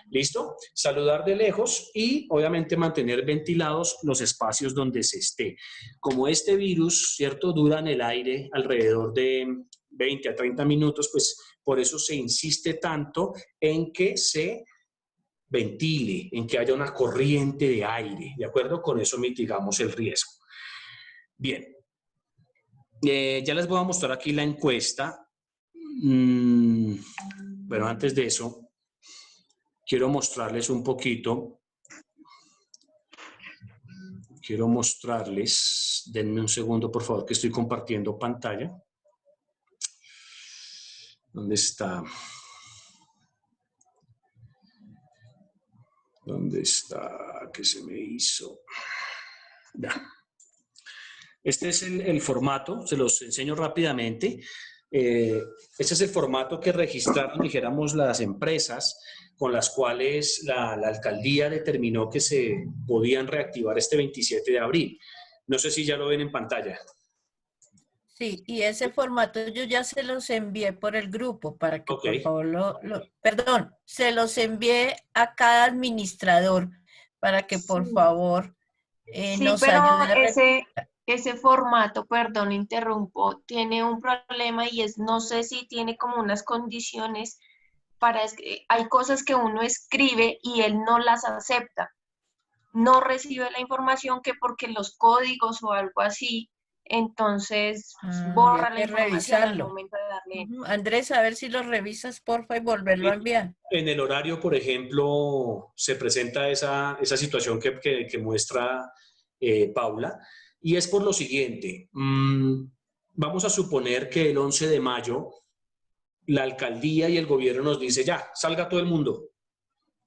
¿Listo? Saludar de lejos y obviamente mantener ventilados los espacios donde se esté. Como este virus, ¿cierto?, dura en el aire alrededor de 20 a 30 minutos, pues por eso se insiste tanto en que se ventile, en que haya una corriente de aire, ¿de acuerdo? Con eso mitigamos el riesgo. Bien. Ya les voy a mostrar aquí la encuesta. Bueno, antes de eso, quiero mostrarles un poquito. Quiero mostrarles, denme un segundo, por favor, que estoy compartiendo pantalla. ¿Dónde está? ¿Dónde está? ¿Qué se me hizo? Ya. Este es el formato, se los enseño rápidamente. Este es el formato que registraron, dijéramos, las empresas con las cuales la alcaldía determinó que se podían reactivar este 27 de abril. No sé si ya lo ven en pantalla. Sí, y ese formato yo ya se los envié por el grupo para que Ok. por favor perdón, se los envié a cada administrador para que por Sí. favor Sí, nos pero ayude a ese formato, perdón, interrumpo, tiene un problema y es, no sé si tiene como unas condiciones para, hay cosas que uno escribe y él no las acepta, no recibe la información que porque los códigos o algo así, entonces hay borra la que información al revisarlo. momento de darle. Andrés, a ver si lo revisas, porfa, y volverlo a enviar. En el horario, por ejemplo, se presenta esa situación que muestra Paula, y es por lo siguiente. Vamos a suponer que el 11 de mayo la alcaldía y el gobierno nos dice, ya, salga todo el mundo.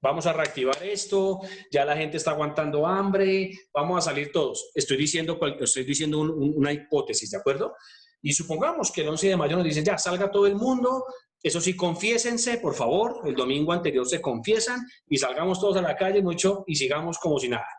Vamos a reactivar esto, ya la gente está aguantando hambre, vamos a salir todos. Estoy diciendo una hipótesis, ¿de acuerdo? Y supongamos que el 11 de mayo nos dicen, ya, salga todo el mundo, eso sí, confiésense, por favor, el domingo anterior se confiesan y salgamos todos a la calle mucho y sigamos como si nada.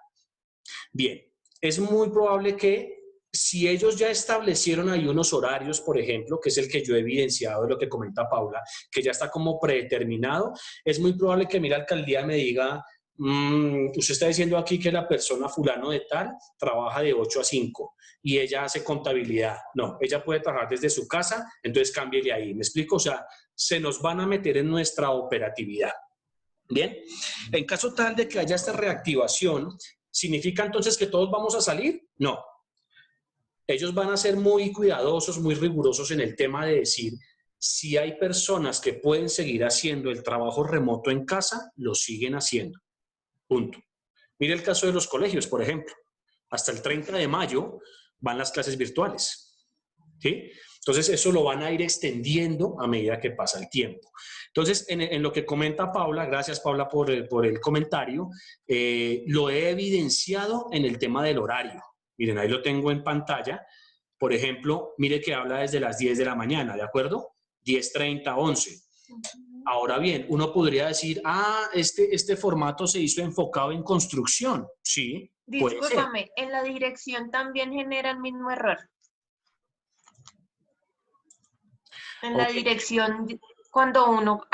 Bien, es muy probable que si ellos ya establecieron ahí unos horarios, por ejemplo, que es el que yo he evidenciado de lo que comenta Paula, que ya está como predeterminado, es muy probable que mi alcaldía me diga, usted está diciendo aquí que la persona fulano de tal trabaja de 8 a 5 y ella hace contabilidad. No, ella puede trabajar desde su casa, entonces cámbiele ahí. ¿Me explico? O sea, se nos van a meter en nuestra operatividad. Bien, en caso tal de que haya esta reactivación, ¿significa entonces que todos vamos a salir? No. Ellos van a ser muy cuidadosos, muy rigurosos en el tema de decir, si hay personas que pueden seguir haciendo el trabajo remoto en casa, lo siguen haciendo. Punto. Mire el caso de los colegios, por ejemplo. Hasta el 30 de mayo van las clases virtuales. ¿Sí? Entonces, eso lo van a ir extendiendo a medida que pasa el tiempo. Entonces, en lo que comenta Paula, gracias Paula por el comentario, lo he evidenciado en el tema del horario. Miren, ahí lo tengo en pantalla. Por ejemplo, mire que habla desde las 10 de la mañana, ¿de acuerdo? 10:30, 11. Ahora bien, uno podría decir, este formato se hizo enfocado en construcción. Sí, puede ser. Discúlpame, en la dirección también genera el mismo error. En la dirección, cuando uno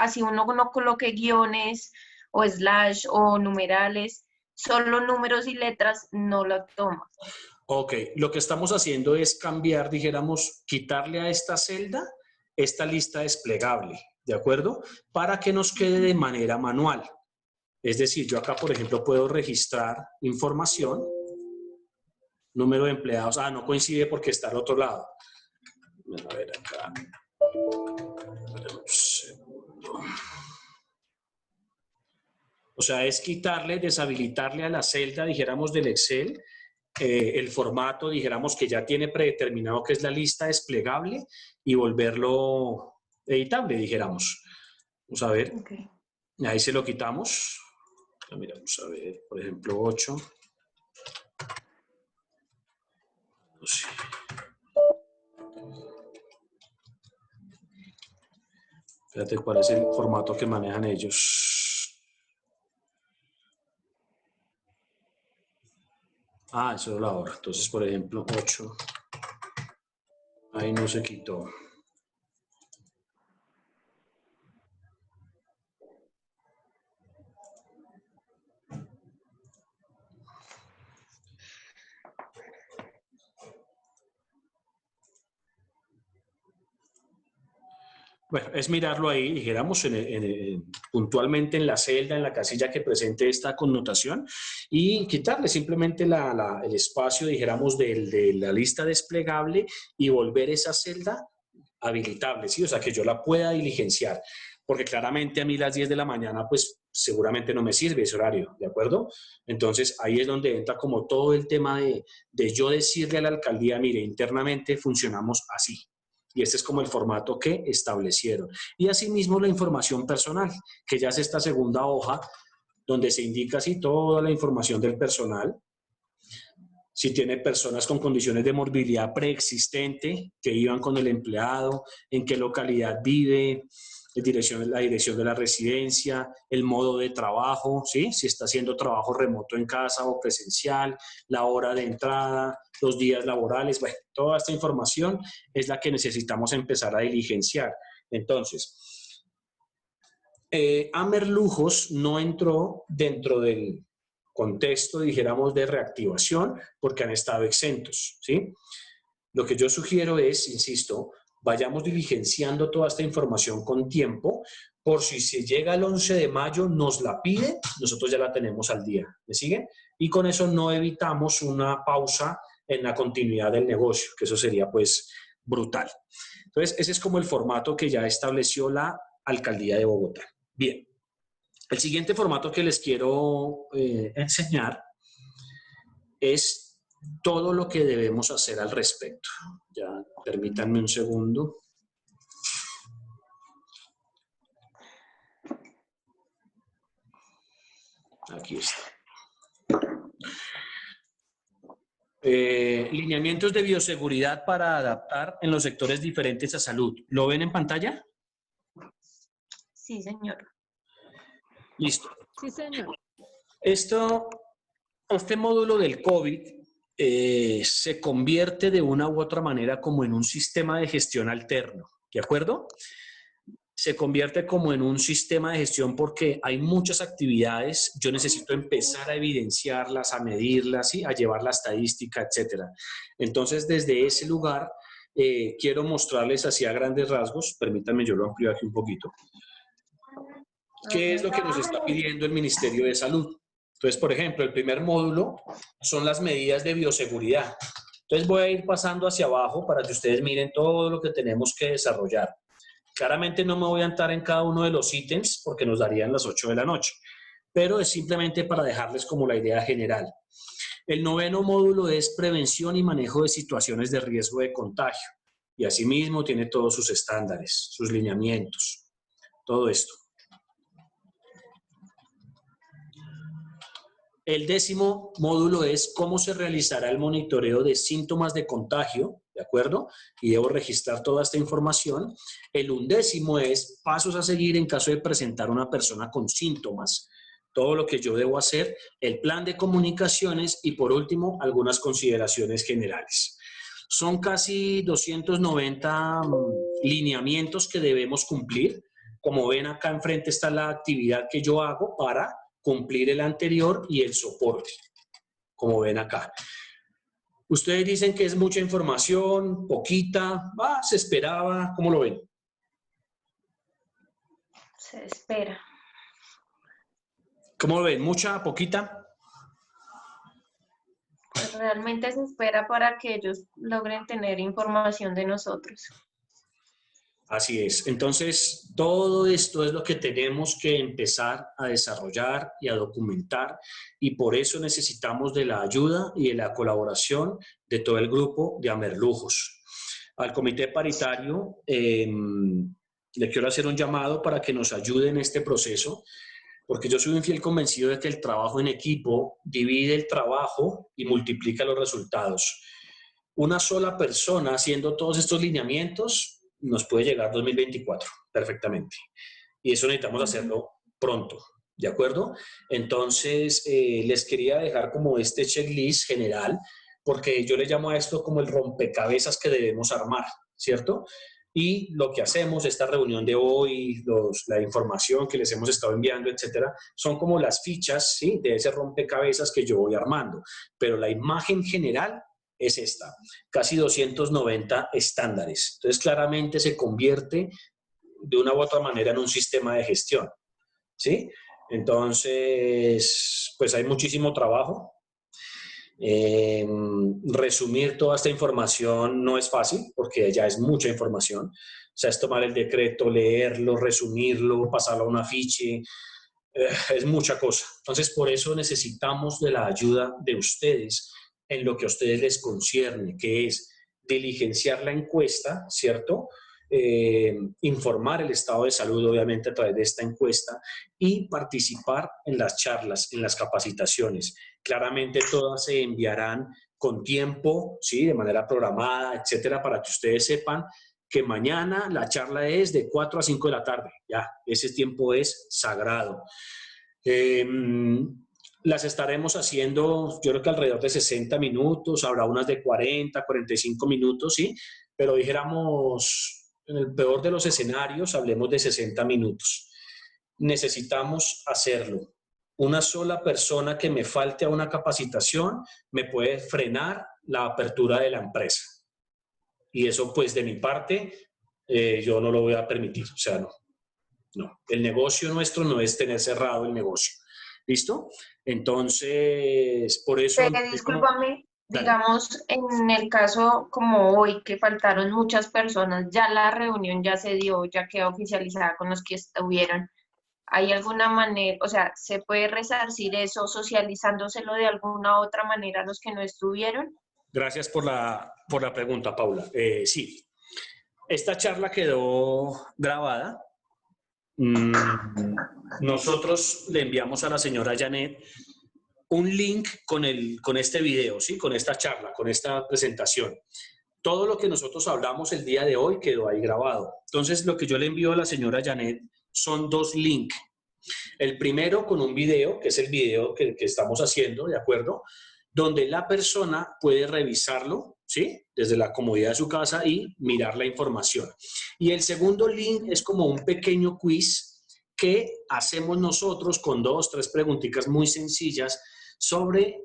no coloque guiones o slash o numerales, solo números y letras no lo toma. Ok, lo que estamos haciendo es cambiar, dijéramos, quitarle a esta celda esta lista desplegable, ¿de acuerdo? Para que nos quede de manera manual. Es decir, yo acá, por ejemplo, puedo registrar información, número de empleados. No coincide porque está al otro lado. A ver acá. O sea, es quitarle, deshabilitarle a la celda, dijéramos, del Excel, el formato, dijéramos, que ya tiene predeterminado que es la lista desplegable y volverlo editable, dijéramos. Vamos a ver. Okay. Ahí se lo quitamos. Mira, vamos a ver, por ejemplo, 8. Sí. Fíjate cuál es el formato que manejan ellos. Eso es la hora. Entonces, por ejemplo, 8. Ahí no se quitó. Bueno, es mirarlo ahí, dijéramos, puntualmente en la celda, en la casilla que presente esta connotación y quitarle simplemente el espacio, dijéramos, de la lista desplegable y volver esa celda habilitable, ¿sí? O sea, que yo la pueda diligenciar, porque claramente a mí las 10 de la mañana, pues seguramente no me sirve ese horario, ¿de acuerdo? Entonces, ahí es donde entra como todo el tema de yo decirle a la alcaldía, mire, internamente funcionamos así. Y este es como el formato que establecieron. Y asimismo la información personal, que ya es esta segunda hoja, donde se indica así toda la información del personal. Si tiene personas con condiciones de morbilidad preexistente que iban con el empleado, en qué localidad vive, la dirección de la residencia, el modo de trabajo, ¿sí? Si está haciendo trabajo remoto en casa o presencial, la hora de entrada, los días laborales, bueno, toda esta información es la que necesitamos empezar a diligenciar. Entonces, Amer Lujos no entró dentro del contexto, dijéramos, de reactivación porque han estado exentos, ¿sí? Lo que yo sugiero es, insisto, vayamos diligenciando toda esta información con tiempo, por si se llega el 11 de mayo, nos la pide, nosotros ya la tenemos al día, ¿me siguen? Y con eso no evitamos una pausa en la continuidad del negocio, que eso sería pues brutal. Entonces, ese es como el formato que ya estableció la Alcaldía de Bogotá. Bien, el siguiente formato que les quiero enseñar es todo lo que debemos hacer al respecto. Ya, permítanme un segundo. Aquí está. Lineamientos de bioseguridad para adaptar en los sectores diferentes a salud. ¿Lo ven en pantalla? Sí, señor. Listo. Sí, señor. Este módulo del COVID se convierte de una u otra manera como en un sistema de gestión alterno, ¿de acuerdo? Se convierte como en un sistema de gestión porque hay muchas actividades, yo necesito empezar a evidenciarlas, a medirlas, ¿sí? A llevar la estadística, etc. Entonces, desde ese lugar, quiero mostrarles así a grandes rasgos, permítanme, yo lo amplío aquí un poquito, qué es lo que nos está pidiendo el Ministerio de Salud. Entonces, por ejemplo, el primer módulo son las medidas de bioseguridad. Entonces voy a ir pasando hacia abajo para que ustedes miren todo lo que tenemos que desarrollar. Claramente no me voy a entrar en cada uno de los ítems porque nos darían las 8 de la noche, pero es simplemente para dejarles como la idea general. El noveno módulo es prevención y manejo de situaciones de riesgo de contagio y asimismo tiene todos sus estándares, sus lineamientos, todo esto. El décimo módulo es cómo se realizará el monitoreo de síntomas de contagio, ¿de acuerdo? Y debo registrar toda esta información. El undécimo es pasos a seguir en caso de presentar una persona con síntomas. Todo lo que yo debo hacer, el plan de comunicaciones y por último, algunas consideraciones generales. Son casi 290 lineamientos que debemos cumplir. Como ven acá enfrente está la actividad que yo hago para cumplir el anterior y el soporte, como ven acá. Ustedes dicen que es mucha información, poquita, se esperaba, ¿cómo lo ven? Se espera. ¿Cómo lo ven? ¿Mucha, poquita? Pues realmente se espera para que ellos logren tener información de nosotros. Así es. Entonces, todo esto es lo que tenemos que empezar a desarrollar y a documentar y por eso necesitamos de la ayuda y de la colaboración de todo el grupo de Amer Lujos. Al comité paritario le quiero hacer un llamado para que nos ayude en este proceso, porque yo soy un fiel convencido de que el trabajo en equipo divide el trabajo y multiplica los resultados. Una sola persona haciendo todos estos lineamientos nos puede llegar 2024 perfectamente. Y eso necesitamos hacerlo pronto, ¿de acuerdo? Entonces, les quería dejar como este checklist general, porque yo le llamo a esto como el rompecabezas que debemos armar, ¿cierto? Y lo que hacemos, esta reunión de hoy, la información que les hemos estado enviando, etcétera, son como las fichas, ¿sí? De ese rompecabezas que yo voy armando. Pero la imagen general es esta, casi 290 estándares. Entonces, claramente se convierte de una u otra manera en un sistema de gestión, ¿sí? Entonces, pues hay muchísimo trabajo. Resumir toda esta información no es fácil porque ya es mucha información. O sea, es tomar el decreto, leerlo, resumirlo, pasarlo a un afiche. Es mucha cosa. Entonces, por eso necesitamos de la ayuda de ustedes en lo que a ustedes les concierne, que es diligenciar la encuesta, ¿cierto? Informar el estado de salud, obviamente, a través de esta encuesta y participar en las charlas, en las capacitaciones. Claramente todas se enviarán con tiempo, ¿sí? De manera programada, etcétera, para que ustedes sepan que mañana la charla es de 4 a 5 de la tarde. Ya, ese tiempo es sagrado. Las estaremos haciendo, yo creo que alrededor de 60 minutos, habrá unas de 40, 45 minutos, ¿sí? Pero dijéramos, en el peor de los escenarios, hablemos de 60 minutos. Necesitamos hacerlo. Una sola persona que me falte a una capacitación me puede frenar la apertura de la empresa. Y eso, pues, de mi parte, yo no lo voy a permitir. O sea, no. El negocio nuestro no es tener cerrado el negocio. ¿Listo? Entonces, por eso... Discúlpame, digamos, en el caso como hoy, que faltaron muchas personas, ya la reunión ya se dio, ya quedó oficializada con los que estuvieron. ¿Hay alguna manera, o sea, se puede resarcir eso socializándoselo de alguna otra manera a los que no estuvieron? Gracias por la pregunta, Paula. Sí, esta charla quedó grabada. Nosotros le enviamos a la señora Janet un link con este video, ¿sí? Con esta charla, con esta presentación. Todo lo que nosotros hablamos el día de hoy quedó ahí grabado. Entonces, lo que yo le envío a la señora Janet son 2 links. El primero con un video, que es el video que estamos haciendo, ¿de acuerdo? Donde la persona puede revisarlo, ¿sí? Desde la comodidad de su casa y mirar la información. Y el segundo link es como un pequeño quiz que hacemos nosotros con 2, 3 preguntitas muy sencillas sobre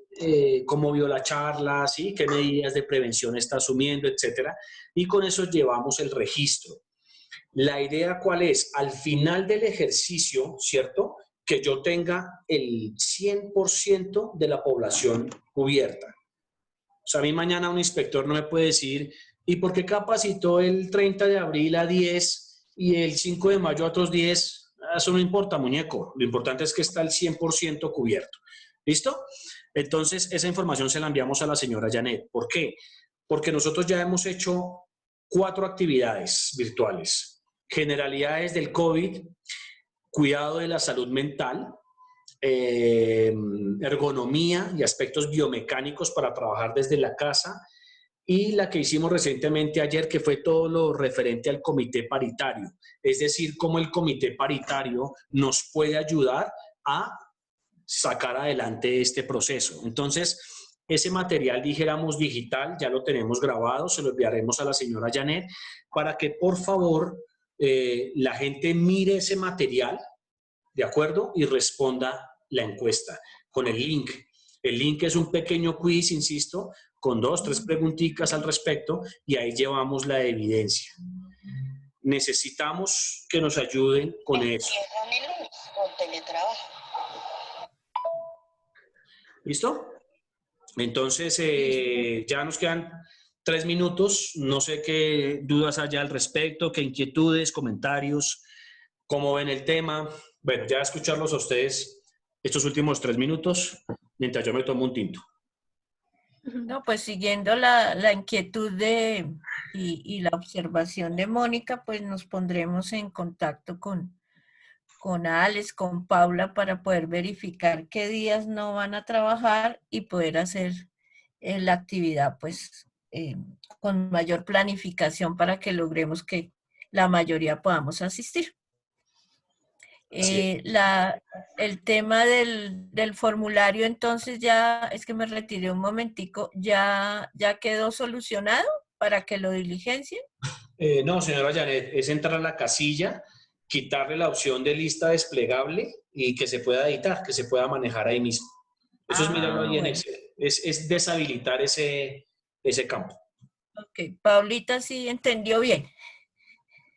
cómo vio la charla, ¿sí? Qué medidas de prevención está asumiendo, etcétera. Y con eso llevamos el registro. La idea, ¿cuál es? Al final del ejercicio, ¿cierto? Que yo tenga el 100% de la población cubierta. O sea, a mí mañana un inspector no me puede decir, ¿y por qué capacitó el 30 de abril a 10 y el 5 de mayo a otros 10? Eso no importa, muñeco. Lo importante es que está el 100% cubierto. ¿Listo? Entonces, esa información se la enviamos a la señora Janet. ¿Por qué? Porque nosotros ya hemos hecho 4 actividades virtuales. Generalidades del COVID, cuidado de la salud mental, ergonomía y aspectos biomecánicos para trabajar desde la casa, y la que hicimos recientemente ayer, que fue todo lo referente al comité paritario, es decir, cómo el comité paritario nos puede ayudar a sacar adelante este proceso. Entonces, ese material, dijéramos, digital, ya lo tenemos grabado, se lo enviaremos a la señora Janet para que, por favor, la gente mire ese material, ¿de acuerdo? Y responda la encuesta con el link. El link es un pequeño quiz, insisto, con 2, 3 preguntitas al respecto, y ahí llevamos la evidencia. Necesitamos que nos ayuden con eso. ¿Listo? Entonces, ya nos quedan 3 minutos. No sé qué dudas haya al respecto, qué inquietudes, comentarios, cómo ven el tema. Bueno, ya escucharlos a ustedes estos últimos 3 minutos, mientras yo me tomo un tinto. No, pues siguiendo la inquietud y la observación de Mónica, pues nos pondremos en contacto con Alex, con Paula, para poder verificar qué días no van a trabajar y poder hacer la actividad pues con mayor planificación para que logremos que la mayoría podamos asistir. El tema del formulario, entonces ya, es que me retiré un momentico, ¿ya quedó solucionado para que lo diligencien? No, señora Janet, es entrar a la casilla, quitarle la opción de lista desplegable y que se pueda editar, que se pueda manejar ahí mismo. Eso es mirarlo ahí en Excel. Es deshabilitar ese campo. Ok, Paulita sí entendió bien.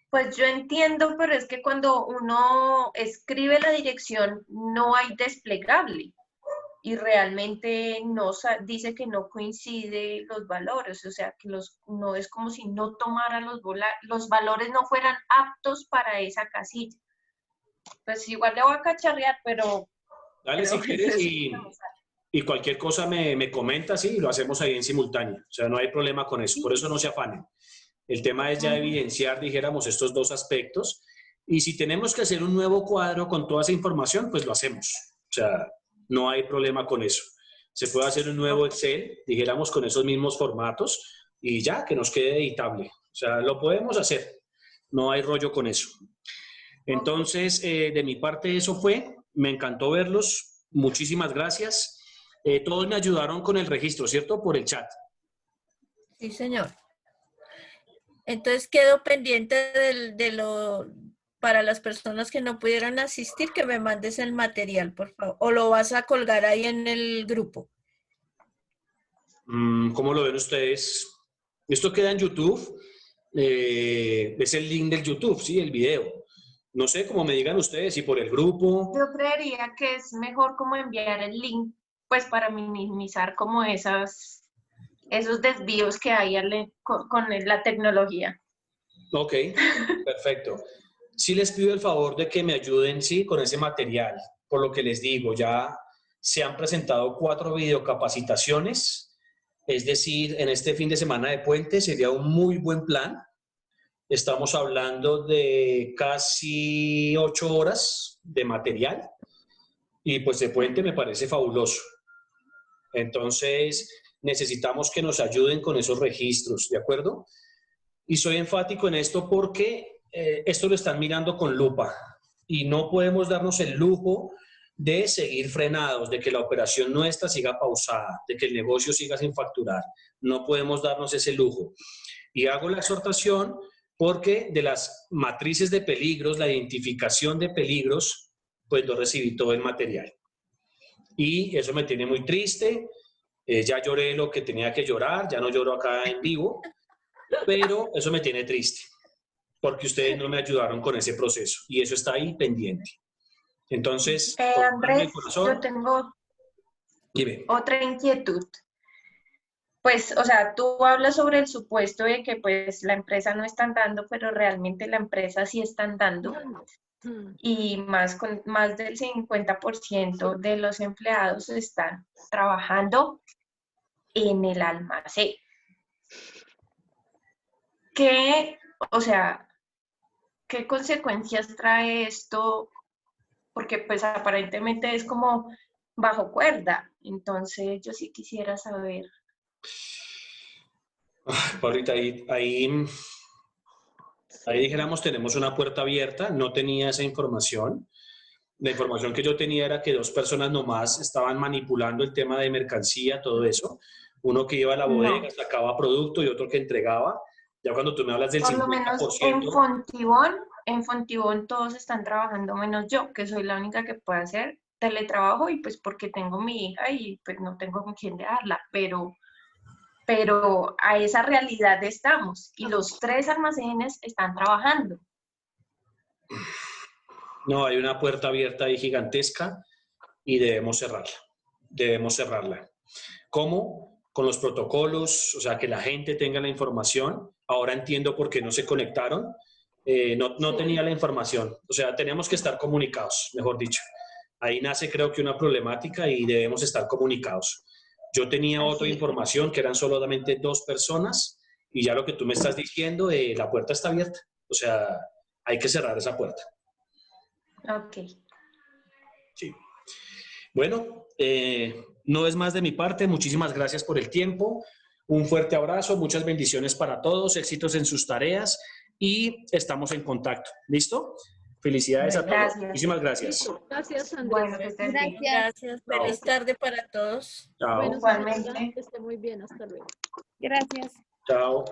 Pues yo entiendo, pero es que cuando uno escribe la dirección no hay desplegable y realmente no dice que no coincide los valores, o sea, que no es como si no tomara los valores no fueran aptos para esa casilla. Pues igual le voy a cacharrear, pero... Dale, si quieres, y cualquier cosa me comenta, sí, y lo hacemos ahí en simultáneo. O sea, no hay problema con eso, por eso no se afanen. El tema es ya evidenciar, dijéramos, estos 2 aspectos. Y si tenemos que hacer un nuevo cuadro con toda esa información, pues lo hacemos. O sea, no hay problema con eso. Se puede hacer un nuevo Excel, dijéramos, con esos mismos formatos y ya, que nos quede editable. O sea, lo podemos hacer. No hay rollo con eso. Entonces, de mi parte eso fue. Me encantó verlos. Muchísimas gracias. Todos me ayudaron con el registro, ¿cierto? Por el chat. Sí, señor. Entonces quedo pendiente para las personas que no pudieron asistir, que me mandes el material, por favor. O lo vas a colgar ahí en el grupo. ¿Cómo lo ven ustedes? Esto queda en YouTube. Es el link del YouTube, ¿sí? El video. No sé, como me digan ustedes, si por el grupo. Yo creería que es mejor como enviar el link, pues para minimizar como esos desvíos que hay con la tecnología. Ok, perfecto. Sí les pido el favor de que me ayuden, sí, con ese material. Por lo que les digo, ya se han presentado 4 videocapacitaciones. Es decir, en este fin de semana de puente sería un muy buen plan. Estamos hablando de casi 8 horas de material. Y pues de puente me parece fabuloso. Entonces, necesitamos que nos ayuden con esos registros, ¿de acuerdo? Y soy enfático en esto porque esto lo están mirando con lupa y no podemos darnos el lujo de seguir frenados, de que la operación nuestra siga pausada, de que el negocio siga sin facturar. No podemos darnos ese lujo. Y hago la exhortación porque de las matrices de peligros, la identificación de peligros, pues no recibí todo el material. Y eso me tiene muy triste. Ya lloré lo que tenía que llorar, ya no lloro acá en vivo, pero eso me tiene triste, porque ustedes no me ayudaron con ese proceso y eso está ahí pendiente. Entonces, Andrés, corazón, yo tengo dime. otra inquietud. Pues, o sea, tú hablas sobre el supuesto de que pues la empresa no está dando, pero realmente la empresa sí está dando. Y más del 50% de los empleados están trabajando en el almacén. O sea, ¿qué consecuencias trae esto? Porque pues aparentemente es como bajo cuerda. Entonces yo sí quisiera saber. Ahorita ahí dijéramos, tenemos una puerta abierta, no tenía esa información. La información que yo tenía era que 2 personas nomás estaban manipulando el tema de mercancía, todo eso. Uno que iba a la bodega, sacaba producto y otro que entregaba. Ya cuando tú me hablas del 50%... Por lo menos en Fontibón todos están trabajando menos yo, que soy la única que puede hacer teletrabajo y pues porque tengo mi hija y pues no tengo con quién dejarla, pero a esa realidad estamos y los 3 almacenes están trabajando. No, hay una puerta abierta ahí gigantesca y debemos cerrarla. Debemos cerrarla. ¿Cómo? Con los protocolos, o sea, que la gente tenga la información. Ahora entiendo por qué no se conectaron. No tenía la información. O sea, tenemos que estar comunicados, mejor dicho. Ahí nace, creo que, una problemática y debemos estar comunicados. Yo tenía otra información que eran solamente 2 personas y ya lo que tú me estás diciendo, la puerta está abierta. O sea, hay que cerrar esa puerta. Ok. Sí. Bueno, no es más de mi parte. Muchísimas gracias por el tiempo. Un fuerte abrazo, muchas bendiciones para todos, éxitos en sus tareas y estamos en contacto. ¿Listo? Felicidades a todos. Gracias. Muchísimas gracias. Listo. Gracias, Andrés. Bueno, que estés bien. Gracias. Feliz tarde para todos. Chao. Bueno, Igualmente. señora, que esté muy bien. Hasta luego. Gracias. Chao.